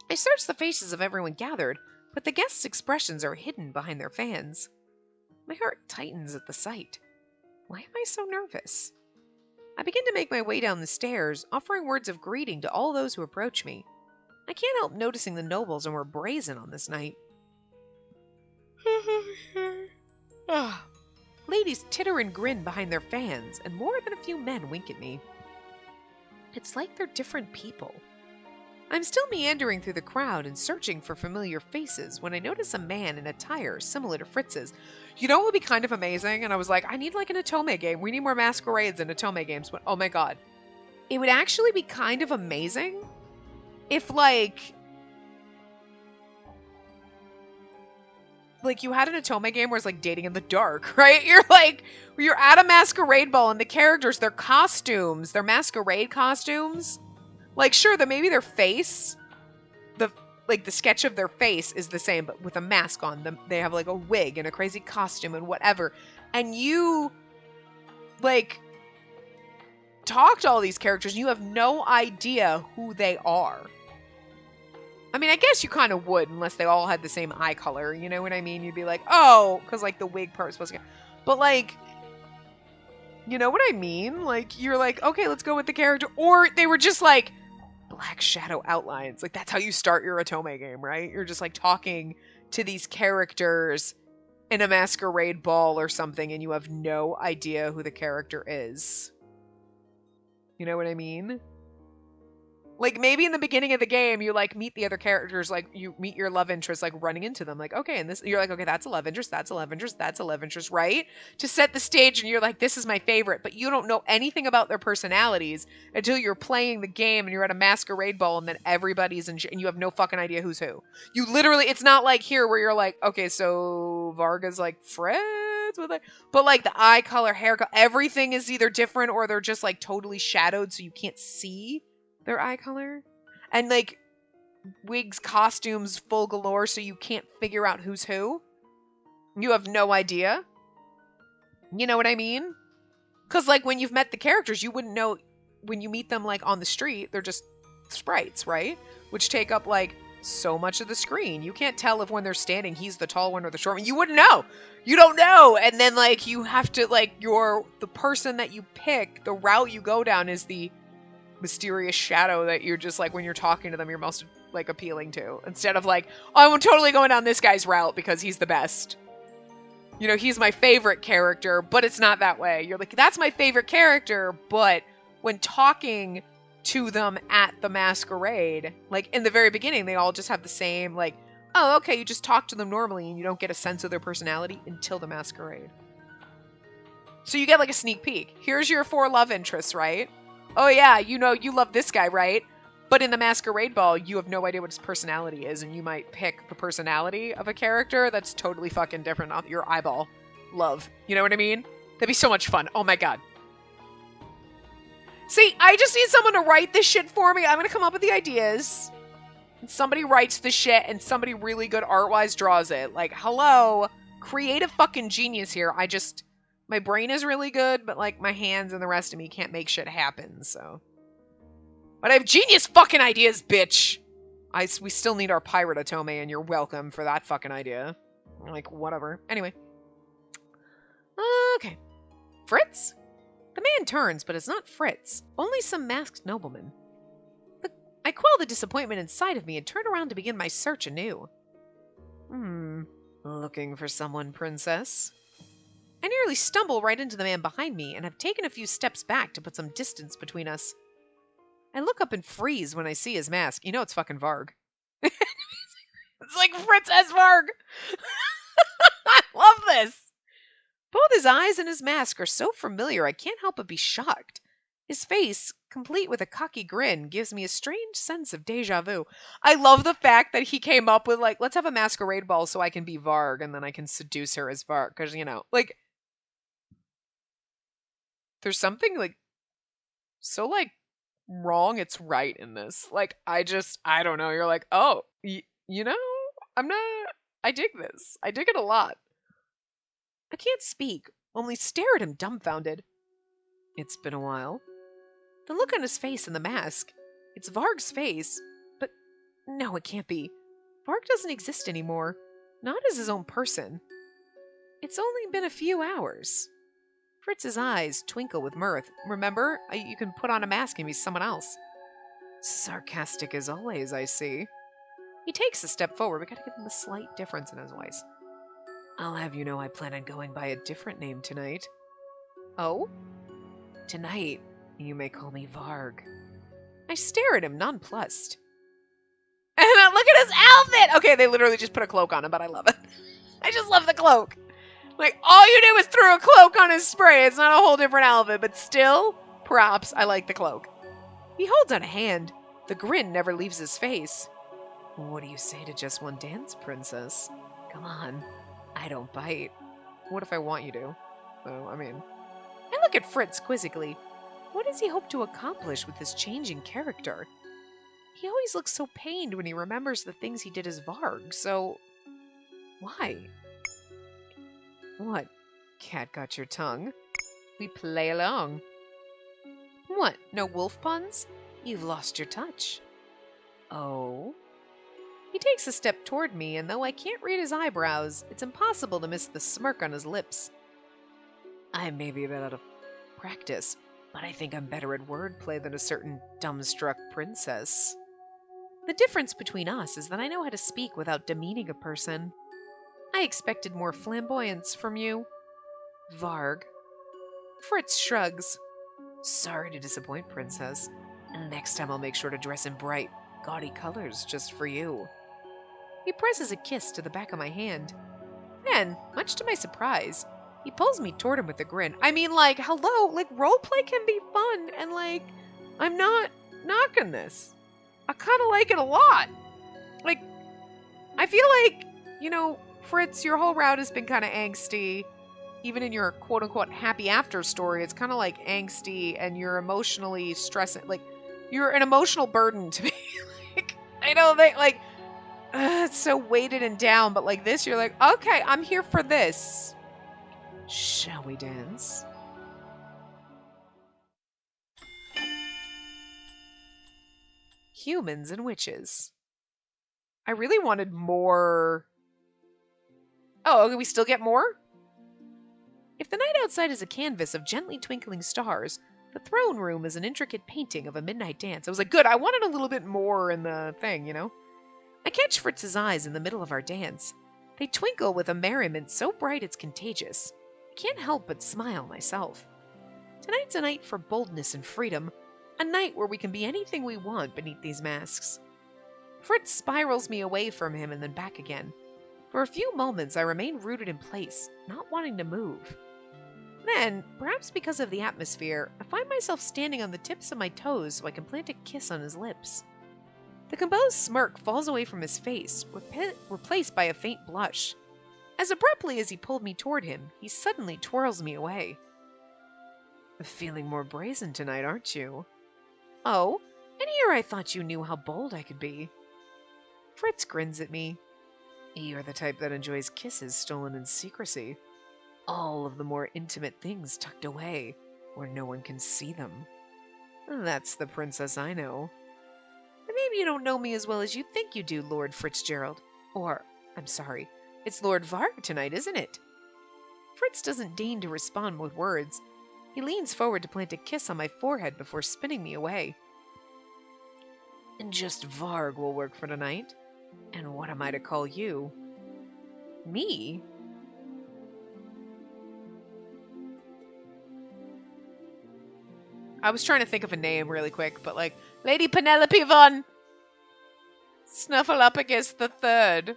I search the faces of everyone gathered, but the guests' expressions are hidden behind their fans. My heart tightens at the sight. Why am I so nervous? I begin to make my way down the stairs, offering words of greeting to all those who approach me. I can't help noticing the nobles are more brazen on this night. Ladies titter and grin behind their fans, and more than a few men wink at me. It's like they're different people. I'm still meandering through the crowd and searching for familiar faces when I notice a man in attire similar to Fritz's. You know what would be kind of amazing? And I was like, I need like an Otome game. We need more masquerades and Otome games. But oh my god. It would actually be kind of amazing if like you had an Otome game where it's like dating in the dark, right? You're at a masquerade ball and the characters, their costumes, their masquerade costumes. Like, sure, maybe their face, the sketch of their face is the same, but with a mask on them. They have, like, a wig and a crazy costume and whatever. And you, talk to all these characters and you have no idea who they are. I mean, I guess you kind of would, unless they all had the same eye color, you know what I mean? You'd be like, oh, because, the wig part is supposed to get... But, you know what I mean? You're like, okay, let's go with the character. Or they were just, black shadow outlines. That's how you start your Otome game, right? You're just talking to these characters in a masquerade ball or something and you have no idea who the character is. You know what I mean? Maybe in the beginning of the game you meet the other characters, you meet your love interest running into them, okay, and this you're okay, that's a love interest, that's a love interest, that's a love interest, right? To set the stage, and you're this is my favorite, but you don't know anything about their personalities until you're playing the game and you're at a masquerade ball and then everybody's and you have no fucking idea who's who. You literally, it's not like here where you're okay, so Varga's friends with but the eye color, hair color, everything is either different or they're just totally shadowed so you can't see their eye color, and wigs, costumes, full galore, so you can't figure out who's who. You have no idea. You know what I mean? Because when you've met the characters, you wouldn't know. when you meet them, like, on the street, they're just sprites, right? Which take up, like, so much of the screen. You can't tell if when they're standing, he's the tall one or the short one. You wouldn't know. You don't know. And then, like, you have to, like, the person that you pick, the route you go down is the mysterious shadow that you're just, like, when you're talking to them, you're most, like, appealing to. Instead of, like, oh, I'm totally going down this guy's route because he's the best. You know, he's my favorite character, but it's not that way. You're like, that's my favorite character, but when talking to them at the masquerade, like, in the very beginning, they all just have the same, like, oh, okay, you just talk to them normally and you don't get a sense of their personality until the masquerade. So you get, like, a sneak peek. Here's your 4 love interests, right? Oh yeah, you know, you love this guy, right? But in the masquerade ball, you have no idea what his personality is, and you might pick the personality of a character that's totally fucking different off your eyeball love. You know what I mean? That'd be so much fun. Oh my god. See, I just need someone to write this shit for me. I'm gonna come up with the ideas. And somebody writes the shit, and somebody really good art-wise draws it. Like, hello, creative fucking genius here. My brain is really good, but, like, my hands and the rest of me can't make shit happen, so. But I have genius fucking ideas, bitch! We still need our pirate Otome, and you're welcome for that fucking idea. Like, whatever. Anyway. Okay. Fritz? The man turns, but it's not Fritz. Only some masked nobleman. I quell the disappointment inside of me and turn around to begin my search anew. Looking for someone, princess? I nearly stumble right into the man behind me and have taken a few steps back to put some distance between us. I look up and freeze when I see his mask. You know it's fucking Varg. It's like Fritz as Varg! I love this! Both his eyes and his mask are so familiar I can't help but be shocked. His face, complete with a cocky grin, gives me a strange sense of deja vu. I love the fact that he came up with, like, let's have a masquerade ball so I can be Varg and then I can seduce her as Varg. Because, you know, like, there's something, like, so, like, wrong it's right in this. Like, I don't know. You're like, oh, you know, I dig this. I dig it a lot. I can't speak, only stare at him dumbfounded. It's been a while. The look on his face and the mask. It's Varg's face, but no, it can't be. Varg doesn't exist anymore. Not as his own person. It's only been a few hours. Fritz's eyes twinkle with mirth. Remember, you can put on a mask and be someone else. Sarcastic as always, I see. He takes a step forward. We gotta give him a slight difference in his voice. I'll have you know I plan on going by a different name tonight. Oh? Tonight, you may call me Varg. I stare at him, nonplussed. And then look at his outfit! Okay, they literally just put a cloak on him, but I love it. I just love the cloak. Like, all you did was throw a cloak on his spray. It's not a whole different outfit, but still, props. I like the cloak. He holds out a hand. The grin never leaves his face. What do you say to just one dance, princess? Come on. I don't bite. What if I want you to? Oh, I mean... I look at Fritz quizzically. What does he hope to accomplish with this changing character? He always looks so pained when he remembers the things he did as Varg, so... Why? What? Cat got your tongue? We play along. What? No wolf puns? You've lost your touch. Oh? He takes a step toward me, and though I can't read his eyebrows, it's impossible to miss the smirk on his lips. I may be a bit out of practice, but I think I'm better at wordplay than a certain dumbstruck princess. The difference between us is that I know how to speak without demeaning a person. I expected more flamboyance from you. Varg. Fritz shrugs. Sorry to disappoint, princess. Next time I'll make sure to dress in bright, gaudy colors just for you. He presses a kiss to the back of my hand. Then, much to my surprise, he pulls me toward him with a grin. I mean, like, hello, like, roleplay can be fun, and, like, I'm not knocking this. I kind of like it a lot. Like, I feel like, you know, Fritz, your whole route has been kind of angsty. Even in your quote-unquote happy after story, it's kind of, like, angsty, and you're emotionally stressing. Like, you're an emotional burden to me. Like, I know they, like, it's so weighted and down, but like this, you're like, okay, I'm here for this. Shall we dance? humans and witches. I really wanted more. Oh, okay, we still get more? If the night outside is a canvas of gently twinkling stars, the throne room is an intricate painting of a midnight dance. I was like, good, I wanted a little bit more in the thing, you know? I catch Fritz's eyes in the middle of our dance. They twinkle with a merriment so bright it's contagious. I can't help but smile myself. Tonight's a night for boldness and freedom, a night where we can be anything we want beneath these masks. Fritz spirals me away from him and then back again. For a few moments, I remain rooted in place, not wanting to move. Then, perhaps because of the atmosphere, I find myself standing on the tips of my toes so I can plant a kiss on his lips. The composed smirk falls away from his face, replaced by a faint blush. As abruptly as he pulled me toward him, he suddenly twirls me away. Feeling more brazen tonight, aren't you? Oh, and here I thought you knew how bold I could be. Fritz grins at me. You're the type that enjoys kisses stolen in secrecy. All of the more intimate things tucked away, where no one can see them. That's the princess I know. But maybe you don't know me as well as you think you do, Lord Fitzgerald. Or, I'm sorry, it's Lord Varg tonight, isn't it? Fritz doesn't deign to respond with words. He leans forward to plant a kiss on my forehead before spinning me away. And just Varg will work for tonight. And what am I to call you? Me? I was trying to think of a name really quick, but like, Lady Penelope von Snuffleupagus the Third.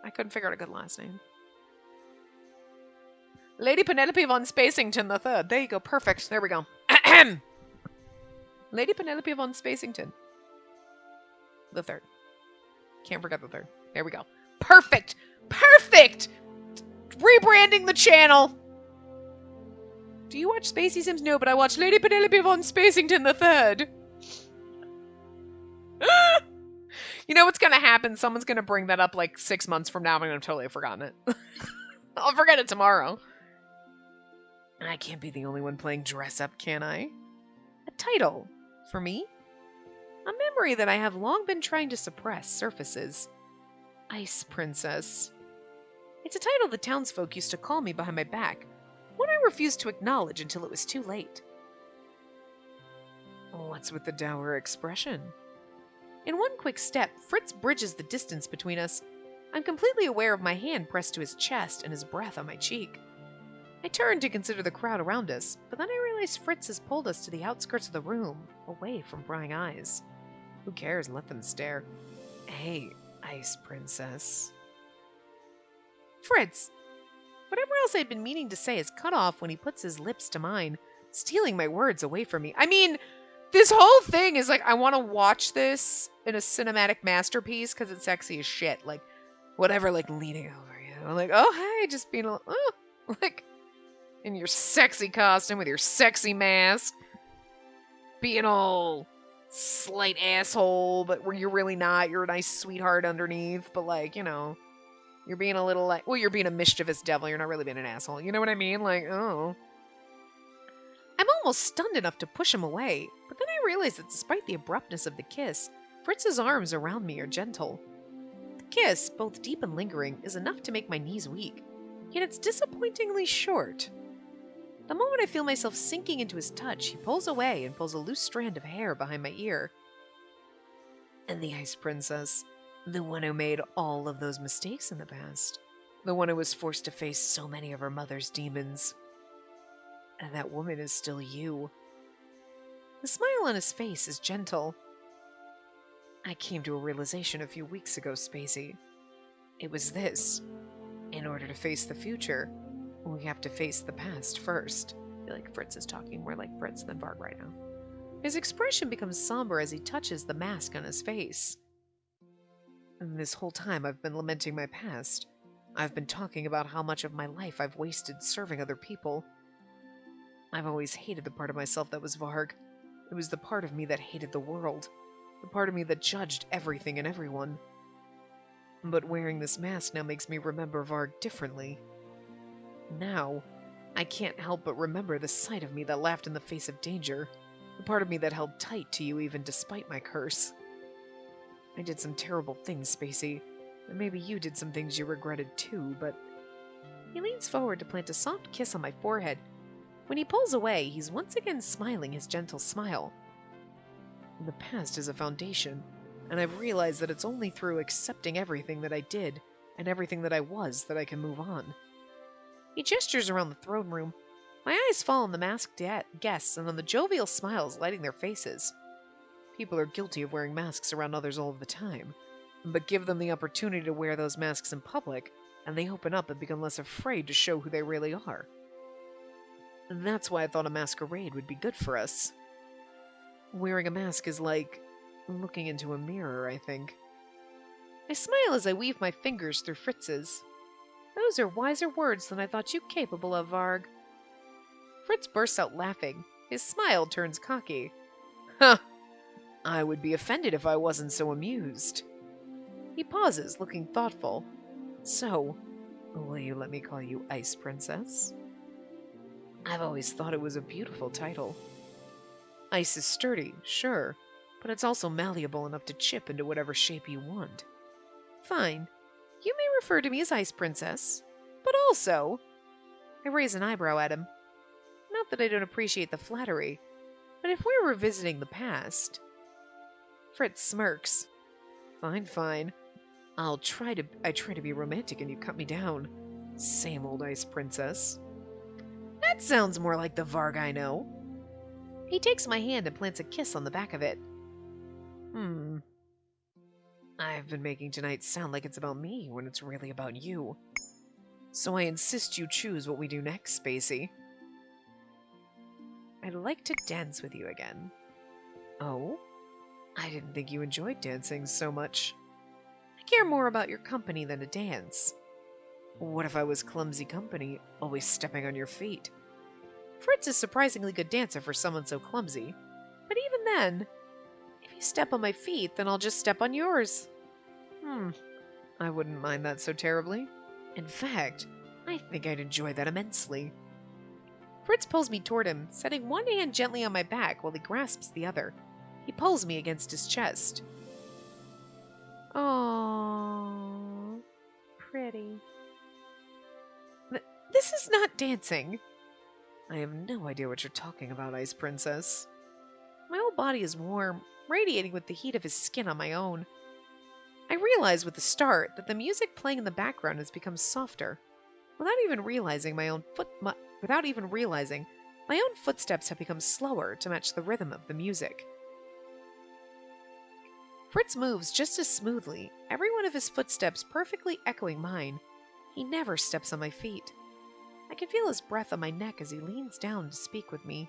I couldn't figure out a good last name. Lady Penelope von Spacington the Third. There you go. Perfect. There we go. Lady Penelope von Spacington the Third. Can't forget the third. There we go. Perfect. Perfect. Rebranding the channel. Do you watch Spacey Sims? No, but I watch Lady Penelope von Spacington the Third. You know what's going to happen? Someone's going to bring that up like 6 months from now. I'm going to totally have forgotten it. I'll forget it tomorrow. I can't be the only one playing dress up, can I? A title. For me? A memory that I have long been trying to suppress surfaces. Ice Princess. It's a title the townsfolk used to call me behind my back, one I refused to acknowledge until it was too late. What's with the dour expression? In one quick step, Fritz bridges the distance between us. I'm completely aware of my hand pressed to his chest and his breath on my cheek. I turn to consider the crowd around us, but then I realize Fritz has pulled us to the outskirts of the room, away from prying eyes. Who cares? Let them stare. Hey, Ice Princess. Fritz! Whatever else I'd been meaning to say is cut off when he puts his lips to mine, stealing my words away from me. I mean, this whole thing is like, I want to watch this in a cinematic masterpiece because it's sexy as shit. Like, whatever, like, leaning over you. I'm like, oh, hey, just being like, in your sexy costume with your sexy mask. Being all slight asshole, but where you're really not. You're a nice sweetheart underneath, but like, you know, you're being a little like, well, you're being a mischievous devil. You're not really being an asshole. You know what I mean? Like, oh. I'm almost stunned enough to push him away, but then I realize that despite the abruptness of the kiss, Fritz's arms around me are gentle. The kiss, both deep and lingering, is enough to make my knees weak, yet it's disappointingly short. The moment I feel myself sinking into his touch, he pulls away and pulls a loose strand of hair behind my ear. And the Ice Princess, the one who made all of those mistakes in the past, the one who was forced to face so many of her mother's demons. And that woman is still you. The smile on his face is gentle. I came to a realization a few weeks ago, Spacey. It was this. In order to face the future, we have to face the past first. I feel like Fritz is talking more like Fritz than Varg right now. His expression becomes somber as he touches the mask on his face. And this whole time I've been lamenting my past. I've been talking about how much of my life I've wasted serving other people. I've always hated the part of myself that was Varg. It was the part of me that hated the world. The part of me that judged everything and everyone. But wearing this mask now makes me remember Varg differently. Now, I can't help but remember the side of me that laughed in the face of danger. The part of me that held tight to you even despite my curse. I did some terrible things, Spacey, and maybe you did some things you regretted too, but... He leans forward to plant a soft kiss on my forehead. When he pulls away, he's once again smiling his gentle smile. The past is a foundation, and I've realized that it's only through accepting everything that I did and everything that I was that I can move on. He gestures around the throne room. My eyes fall on the masked guests and on the jovial smiles lighting their faces. People are guilty of wearing masks around others all of the time, but give them the opportunity to wear those masks in public, and they open up and become less afraid to show who they really are. And that's why I thought a masquerade would be good for us. Wearing a mask is like looking into a mirror, I think. I smile as I weave my fingers through Fritz's. Those are wiser words than I thought you capable of, Varg. Fritz bursts out laughing. His smile turns cocky. Huh! I would be offended if I wasn't so amused. He pauses, looking thoughtful. So, will you let me call you Ice Princess? I've always thought it was a beautiful title. Ice is sturdy, sure, but it's also malleable enough to chip into whatever shape you want. Fine. You may refer to me as Ice Princess, but also... I raise an eyebrow at him. Not that I don't appreciate the flattery, but if we're revisiting the past... Fritz smirks. Fine, fine. I try to be romantic and you cut me down. Same old Ice Princess. That sounds more like the Varg I know. He takes my hand and plants a kiss on the back of it. I've been making tonight sound like it's about me when it's really about you. So I insist you choose what we do next, Spacey. I'd like to dance with you again. Oh? I didn't think you enjoyed dancing so much. I care more about your company than to dance. What if I was clumsy company, always stepping on your feet? Fritz is a surprisingly good dancer for someone so clumsy. But even then, if you step on my feet, then I'll just step on yours. I wouldn't mind that so terribly. In fact, I think I'd enjoy that immensely. Fritz pulls me toward him, setting one hand gently on my back while he grasps the other. He pulls me against his chest. Aww, pretty. This is not dancing. I have no idea what you're talking about, Ice Princess. My whole body is warm, radiating with the heat of his skin on my own. I realize with the start that the music playing in the background has become softer. Without even realizing, my own footsteps have become slower to match the rhythm of the music. Fritz moves just as smoothly, every one of his footsteps perfectly echoing mine. He never steps on my feet. I can feel his breath on my neck as he leans down to speak with me.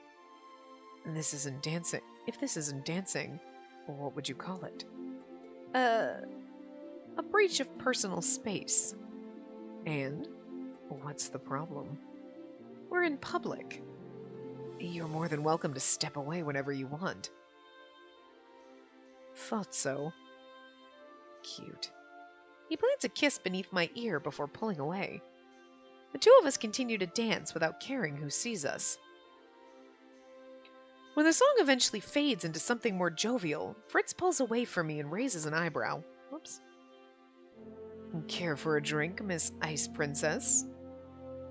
This isn't dancing. If this isn't dancing, what would you call it? A breach of personal space. And what's the problem? We're in public. You're more than welcome to step away whenever you want. Thought so. Cute. He plants a kiss beneath my ear before pulling away. The two of us continue to dance without caring who sees us. When the song eventually fades into something more jovial, Fritz pulls away from me and raises an eyebrow. Whoops. Care for a drink, Miss Ice Princess?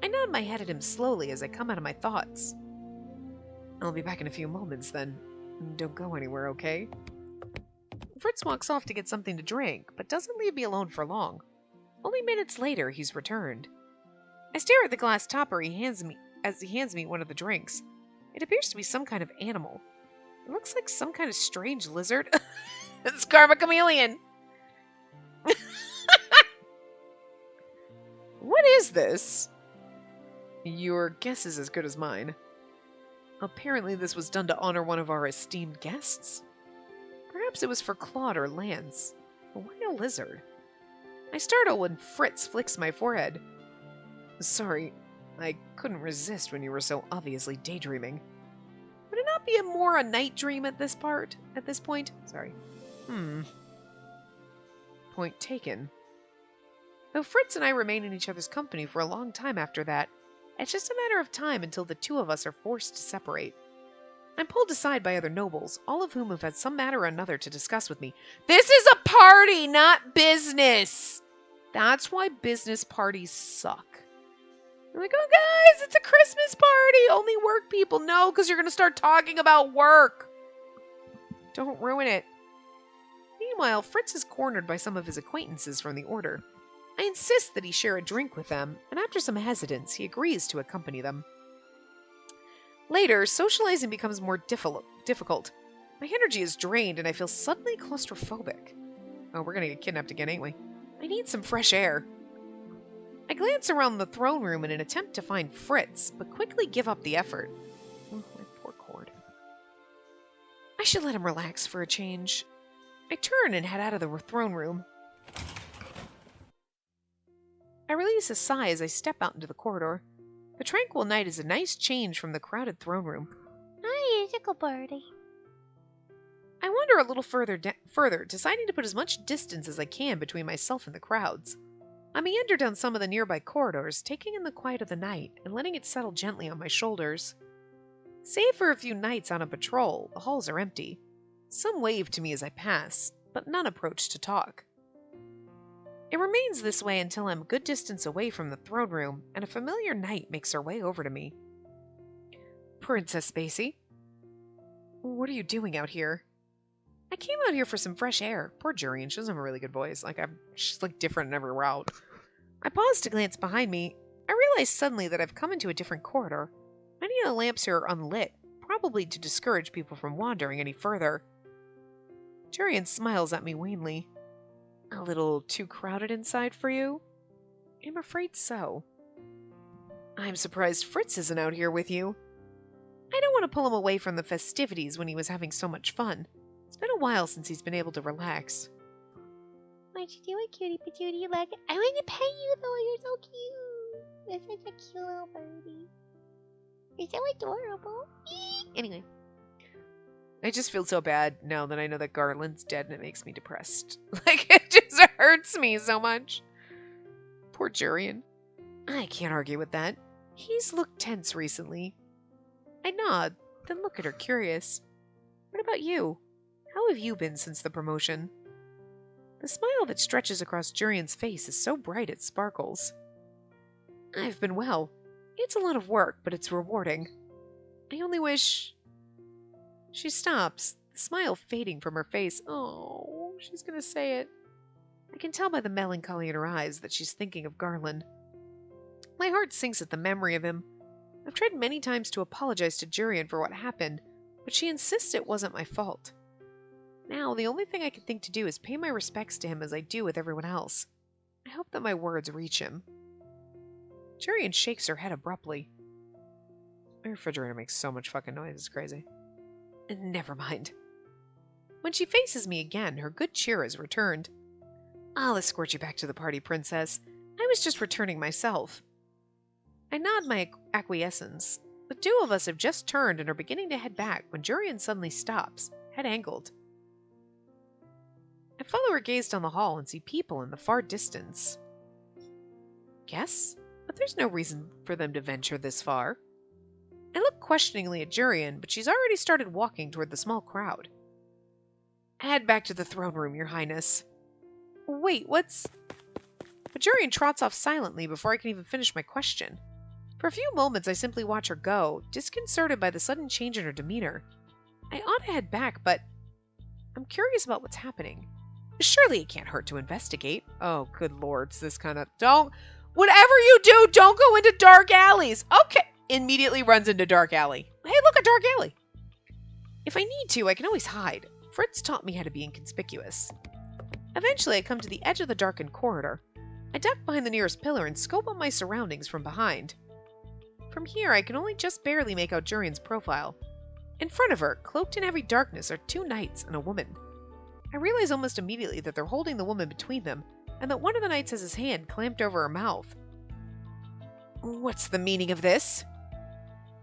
I nod my head at him slowly as I come out of my thoughts. I'll be back in a few moments then. Don't go anywhere, okay? Fritz walks off to get something to drink, but doesn't leave me alone for long. Only minutes later, he's returned. I stare at the glass topper he hands me one of the drinks. It appears to be some kind of animal. It looks like some kind of strange lizard. It's Karma Chameleon! What is this? Your guess is as good as mine. Apparently this was done to honor one of our esteemed guests. Perhaps it was for Claude or Lance. But why a lizard? I startle when Fritz flicks my forehead. Sorry, I couldn't resist when you were so obviously daydreaming. Would it not be a night dream at this point? Sorry. Point taken. Though Fritz and I remain in each other's company for a long time after that, it's just a matter of time until the two of us are forced to separate. I'm pulled aside by other nobles, all of whom have had some matter or another to discuss with me. This is a party, not business! That's why business parties suck. I'm like, oh guys, it's a Christmas party! Only work people know because you're going to start talking about work. Don't ruin it. Meanwhile, Fritz is cornered by some of his acquaintances from the order. I insist that he share a drink with them, and after some hesitance, he agrees to accompany them. Later, socializing becomes more difficult. My energy is drained, and I feel suddenly claustrophobic. Oh, we're gonna get kidnapped again, ain't we? I need some fresh air. I glance around the throne room in an attempt to find Fritz, but quickly give up the effort. Oh, my poor cord. I should let him relax for a change. I turn and head out of the throne room. I release a sigh as I step out into the corridor. The tranquil night is a nice change from the crowded throne room. Hi, it's a party. I wander a little further, deciding to put as much distance as I can between myself and the crowds. I meander down some of the nearby corridors, taking in the quiet of the night and letting it settle gently on my shoulders. Save for a few knights on a patrol, the halls are empty. Some wave to me as I pass, but none approach to talk. It remains this way until I'm a good distance away from the throne room, and a familiar knight makes her way over to me. Princess Spacey, what are you doing out here? I came out here for some fresh air. Poor Jurian, she doesn't have a really good voice. She's different in every route. I pause to glance behind me. I realize suddenly that I've come into a different corridor. Many of the lamps here are unlit, probably to discourage people from wandering any further. Jurian smiles at me wanly. A little too crowded inside for you? I'm afraid so. I'm surprised Fritz isn't out here with you. I don't want to pull him away from the festivities when he was having so much fun. It's been a while since he's been able to relax. What you doing, cutie patootie? I want to pet you though, you're so cute. You're such a cute little birdie. You're so adorable. Anyway. I just feel so bad now that I know that Garland's dead, and it makes me depressed. It just hurts me so much. Poor Jurian. I can't argue with that. He's looked tense recently. I nod, then look at her curious. What about you? How have you been since the promotion? The smile that stretches across Jurian's face is so bright it sparkles. I've been well. It's a lot of work, but it's rewarding. I only wish... She stops, the smile fading from her face. Oh, she's gonna say it. I can tell by the melancholy in her eyes that she's thinking of Garland. My heart sinks at the memory of him. I've tried many times to apologize to Jurian for what happened, but she insists it wasn't my fault. Now, the only thing I can think to do is pay my respects to him as I do with everyone else. I hope that my words reach him. Jurian shakes her head abruptly. My refrigerator makes so much fucking noise, it's crazy. Never mind. When she faces me again, her good cheer has returned. I'll escort you back to the party, princess. I was just returning myself. I nod my acquiescence. The two of us have just turned and are beginning to head back when Jurian suddenly stops, head angled. I follow her gaze down the hall and see people in the far distance. Guess? But there's no reason for them to venture this far. I look questioningly at Jurian, but she's already started walking toward the small crowd. Head back to the throne room, Your Highness. Wait, what's... But Jurian trots off silently before I can even finish my question. For a few moments, I simply watch her go, disconcerted by the sudden change in her demeanor. I ought to head back, but I'm curious about what's happening. Surely it can't hurt to investigate. Oh, good lord, it's this kind of... Don't... Whatever you do, don't go into dark alleys! Okay! Immediately runs into dark alley. Hey, look, a dark alley! If I need to, I can always hide. Fritz taught me how to be inconspicuous. Eventually, I come to the edge of the darkened corridor. I duck behind the nearest pillar and scope out my surroundings from behind. From here, I can only just barely make out Jurian's profile. In front of her, cloaked in heavy darkness, are two knights and a woman. I realize almost immediately that they're holding the woman between them, and that one of the knights has his hand clamped over her mouth. What's the meaning of this?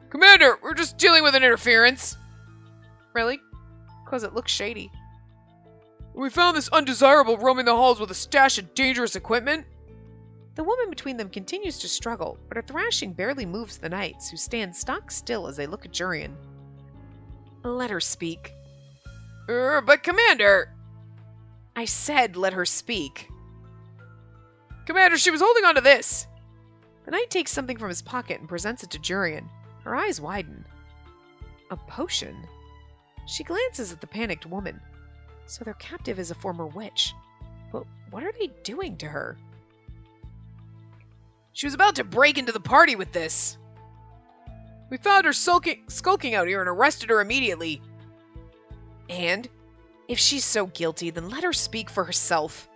Commander, we're just dealing with an interference. Really? Because it looks shady. We found this undesirable roaming the halls with a stash of dangerous equipment. The woman between them continues to struggle, but her thrashing barely moves the knights, who stand stock still as they look at Jurian. Let her speak. But Commander... I said let her speak. Commander, she was holding on to this. The knight takes something from his pocket and presents it to Jurian. Her eyes widen. A potion? She glances at the panicked woman. So their captive is a former witch. But what are they doing to her? She was about to break into the party with this. We found her skulking out here and arrested her immediately. And? If she's so guilty, then let her speak for herself.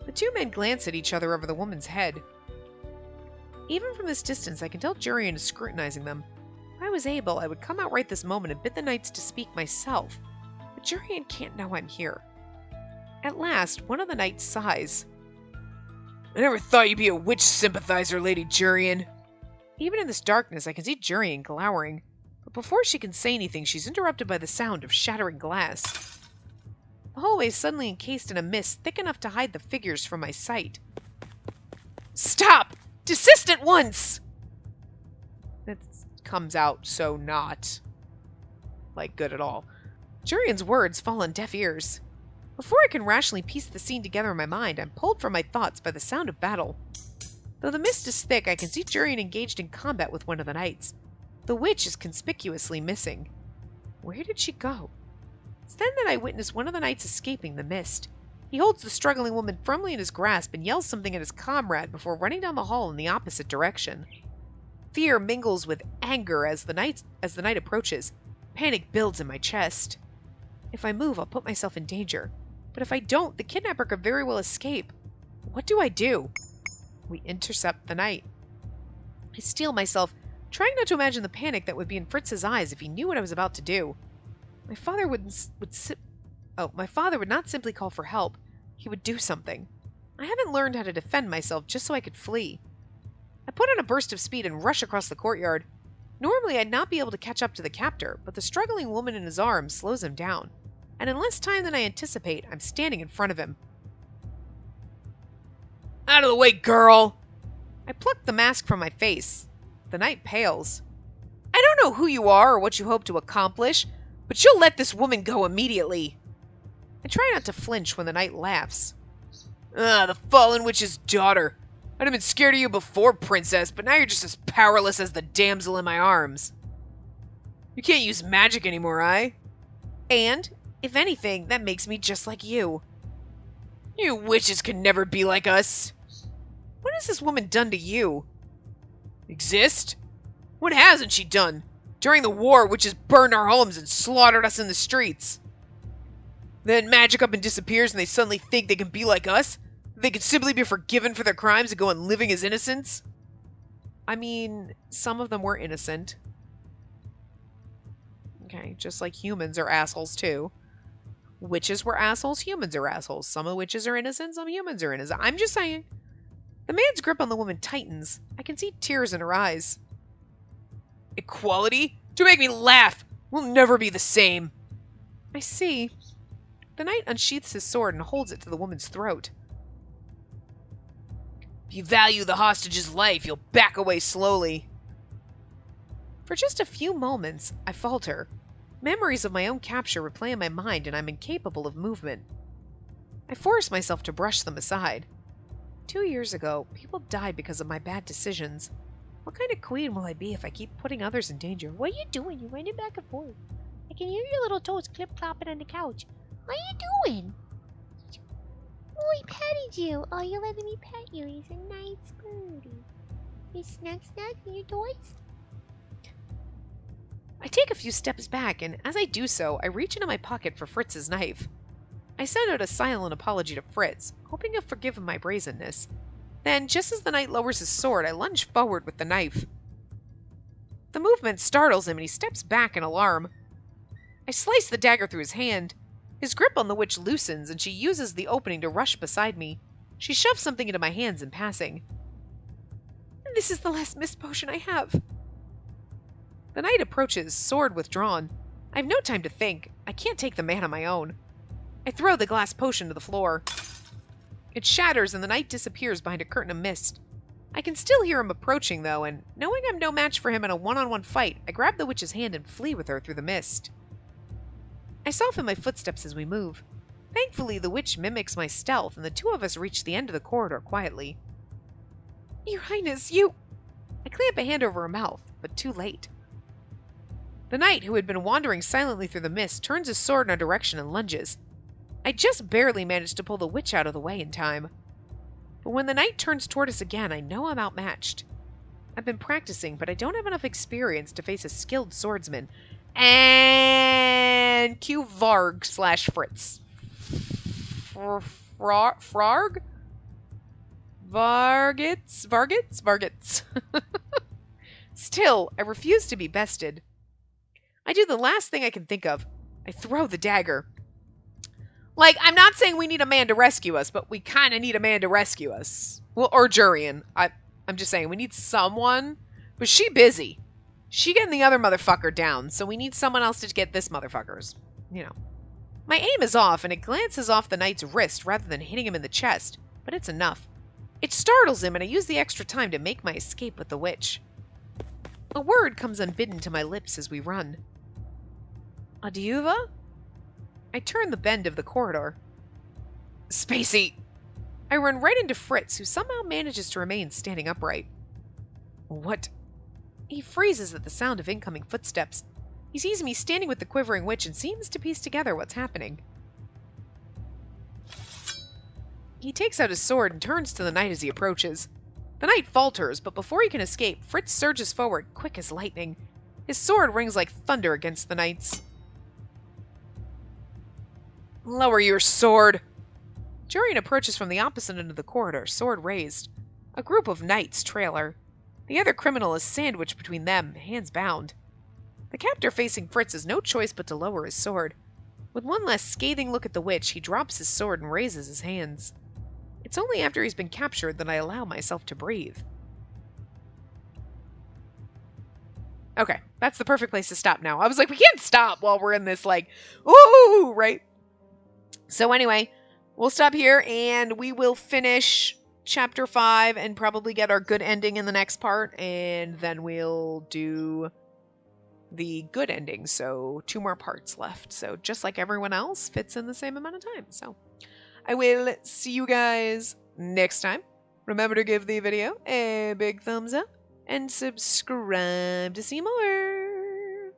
The two men glance at each other over the woman's head. Even from this distance, I can tell Jurian is scrutinizing them. If I was able, I would come out right this moment and bid the knights to speak myself. But Jurian can't know I'm here. At last, one of the knights sighs. I never thought you'd be a witch sympathizer, Lady Jurian. Even in this darkness, I can see Jurian glowering. But before she can say anything, she's interrupted by the sound of shattering glass. The hallway is suddenly encased in a mist thick enough to hide the figures from my sight. Stop! Desist at once! That comes out so not, good at all. Jurian's words fall on deaf ears. Before I can rationally piece the scene together in my mind, I'm pulled from my thoughts by the sound of battle. Though the mist is thick, I can see Jurian engaged in combat with one of the knights. The witch is conspicuously missing. Where did she go? It's then that I witness one of the knights escaping the mist. He holds the struggling woman firmly in his grasp and yells something at his comrade before running down the hall in the opposite direction. Fear mingles with anger as the knight approaches. Panic builds in my chest. If I move, I'll put myself in danger. But if I don't, the kidnapper could very well escape. What do I do? We intercept the knight. I steel myself, trying not to imagine the panic that would be in Fritz's eyes if he knew what I was about to do. My father would not simply call for help. He would do something. I haven't learned how to defend myself just so I could flee. I put on a burst of speed and rush across the courtyard. Normally, I'd not be able to catch up to the captor, but the struggling woman in his arms slows him down. And in less time than I anticipate, I'm standing in front of him. Out of the way, girl! I pluck the mask from my face. The knight pales. I don't know who you are or what you hope to accomplish, but you'll let this woman go immediately. I try not to flinch when the knight laughs. The fallen witch's daughter. I'd have been scared of you before, princess, but now you're just as powerless as the damsel in my arms. You can't use magic anymore, And, if anything, that makes me just like you. You witches can never be like us. What has this woman done to you? Exist? What hasn't she done? During the war, witches burned our homes and slaughtered us in the streets. Then magic up and disappears and they suddenly think they can be like us? They can simply be forgiven for their crimes and go on living as innocents? I mean, some of them were innocent. Okay, just like humans are assholes too. Witches were assholes, humans are assholes. Some of witches are innocent, some humans are innocent. I'm just saying. The man's grip on the woman tightens. I can see tears in her eyes. Equality? To make me laugh! We'll never be the same. I see. The knight unsheaths his sword and holds it to the woman's throat. If you value the hostage's life, you'll back away slowly. For just a few moments, I falter. Memories of my own capture replay in my mind and I'm incapable of movement. I force myself to brush them aside. 2 years ago, people died because of my bad decisions. What kind of queen will I be if I keep putting others in danger? What are you doing? You're running back and forth. I can hear your little toes clip-clopping on the couch. What are you doing? Oh, I petted you. Oh, you're letting me pet you. He's a nice birdie. You snack in your toys? I take a few steps back, and as I do so, I reach into my pocket for Fritz's knife. I send out a silent apology to Fritz, hoping he'll forgive my brazenness. Then, just as the knight lowers his sword, I lunge forward with the knife. The movement startles him, and he steps back in alarm. I slice the dagger through his hand. His grip on the witch loosens, and she uses the opening to rush beside me. She shoves something into my hands in passing. This is the last mist potion I have. The knight approaches, sword withdrawn. I have no time to think. I can't take the man on my own. I throw the glass potion to the floor. It shatters and the knight disappears behind a curtain of mist. I can still hear him approaching, though, and knowing I'm no match for him in a one-on-one fight, I grab the witch's hand and flee with her through the mist. I soften my footsteps as we move. Thankfully, the witch mimics my stealth, and the two of us reach the end of the corridor quietly. Your Highness, you... I clamp a hand over her mouth, but too late. The knight, who had been wandering silently through the mist, turns his sword in our direction and lunges. I just barely managed to pull the witch out of the way in time. But when the knight turns toward us again, I know I'm outmatched. I've been practicing, but I don't have enough experience to face a skilled swordsman. And cue Varg/Fritz. Frarg? Vargits? Still, I refuse to be bested. I do the last thing I can think of. I throw the dagger. Like, I'm not saying we need a man to rescue us, but we kind of need a man to rescue us. Well, or Jurian. I'm just saying, we need someone. But she busy. She getting the other motherfucker down, so we need someone else to get this motherfucker's. You know. My aim is off, and it glances off the knight's wrist rather than hitting him in the chest, but it's enough. It startles him, and I use the extra time to make my escape with the witch. A word comes unbidden to my lips as we run. Adiuva? I turn the bend of the corridor. Spacey! I run right into Fritz, who somehow manages to remain standing upright. What? He freezes at the sound of incoming footsteps. He sees me standing with the quivering witch and seems to piece together what's happening. He takes out his sword and turns to the knight as he approaches. The knight falters, but before he can escape, Fritz surges forward, quick as lightning. His sword rings like thunder against the knight's. Lower your sword! Jurian approaches from the opposite end of the corridor, sword raised. A group of knights trail her. The other criminal is sandwiched between them, hands bound. The captor facing Fritz has no choice but to lower his sword. With one last scathing look at the witch, he drops his sword and raises his hands. It's only after he's been captured that I allow myself to breathe. Okay, that's the perfect place to stop now. I was like, we can't stop while we're in this, like, ooh, right? So anyway, we'll stop here and we will finish chapter 5 and probably get our good ending in the next part. And then we'll do the good ending. So 2 more parts left. So just like everyone else, fits in the same amount of time. So I will see you guys next time. Remember to give the video a big thumbs up and subscribe to see more.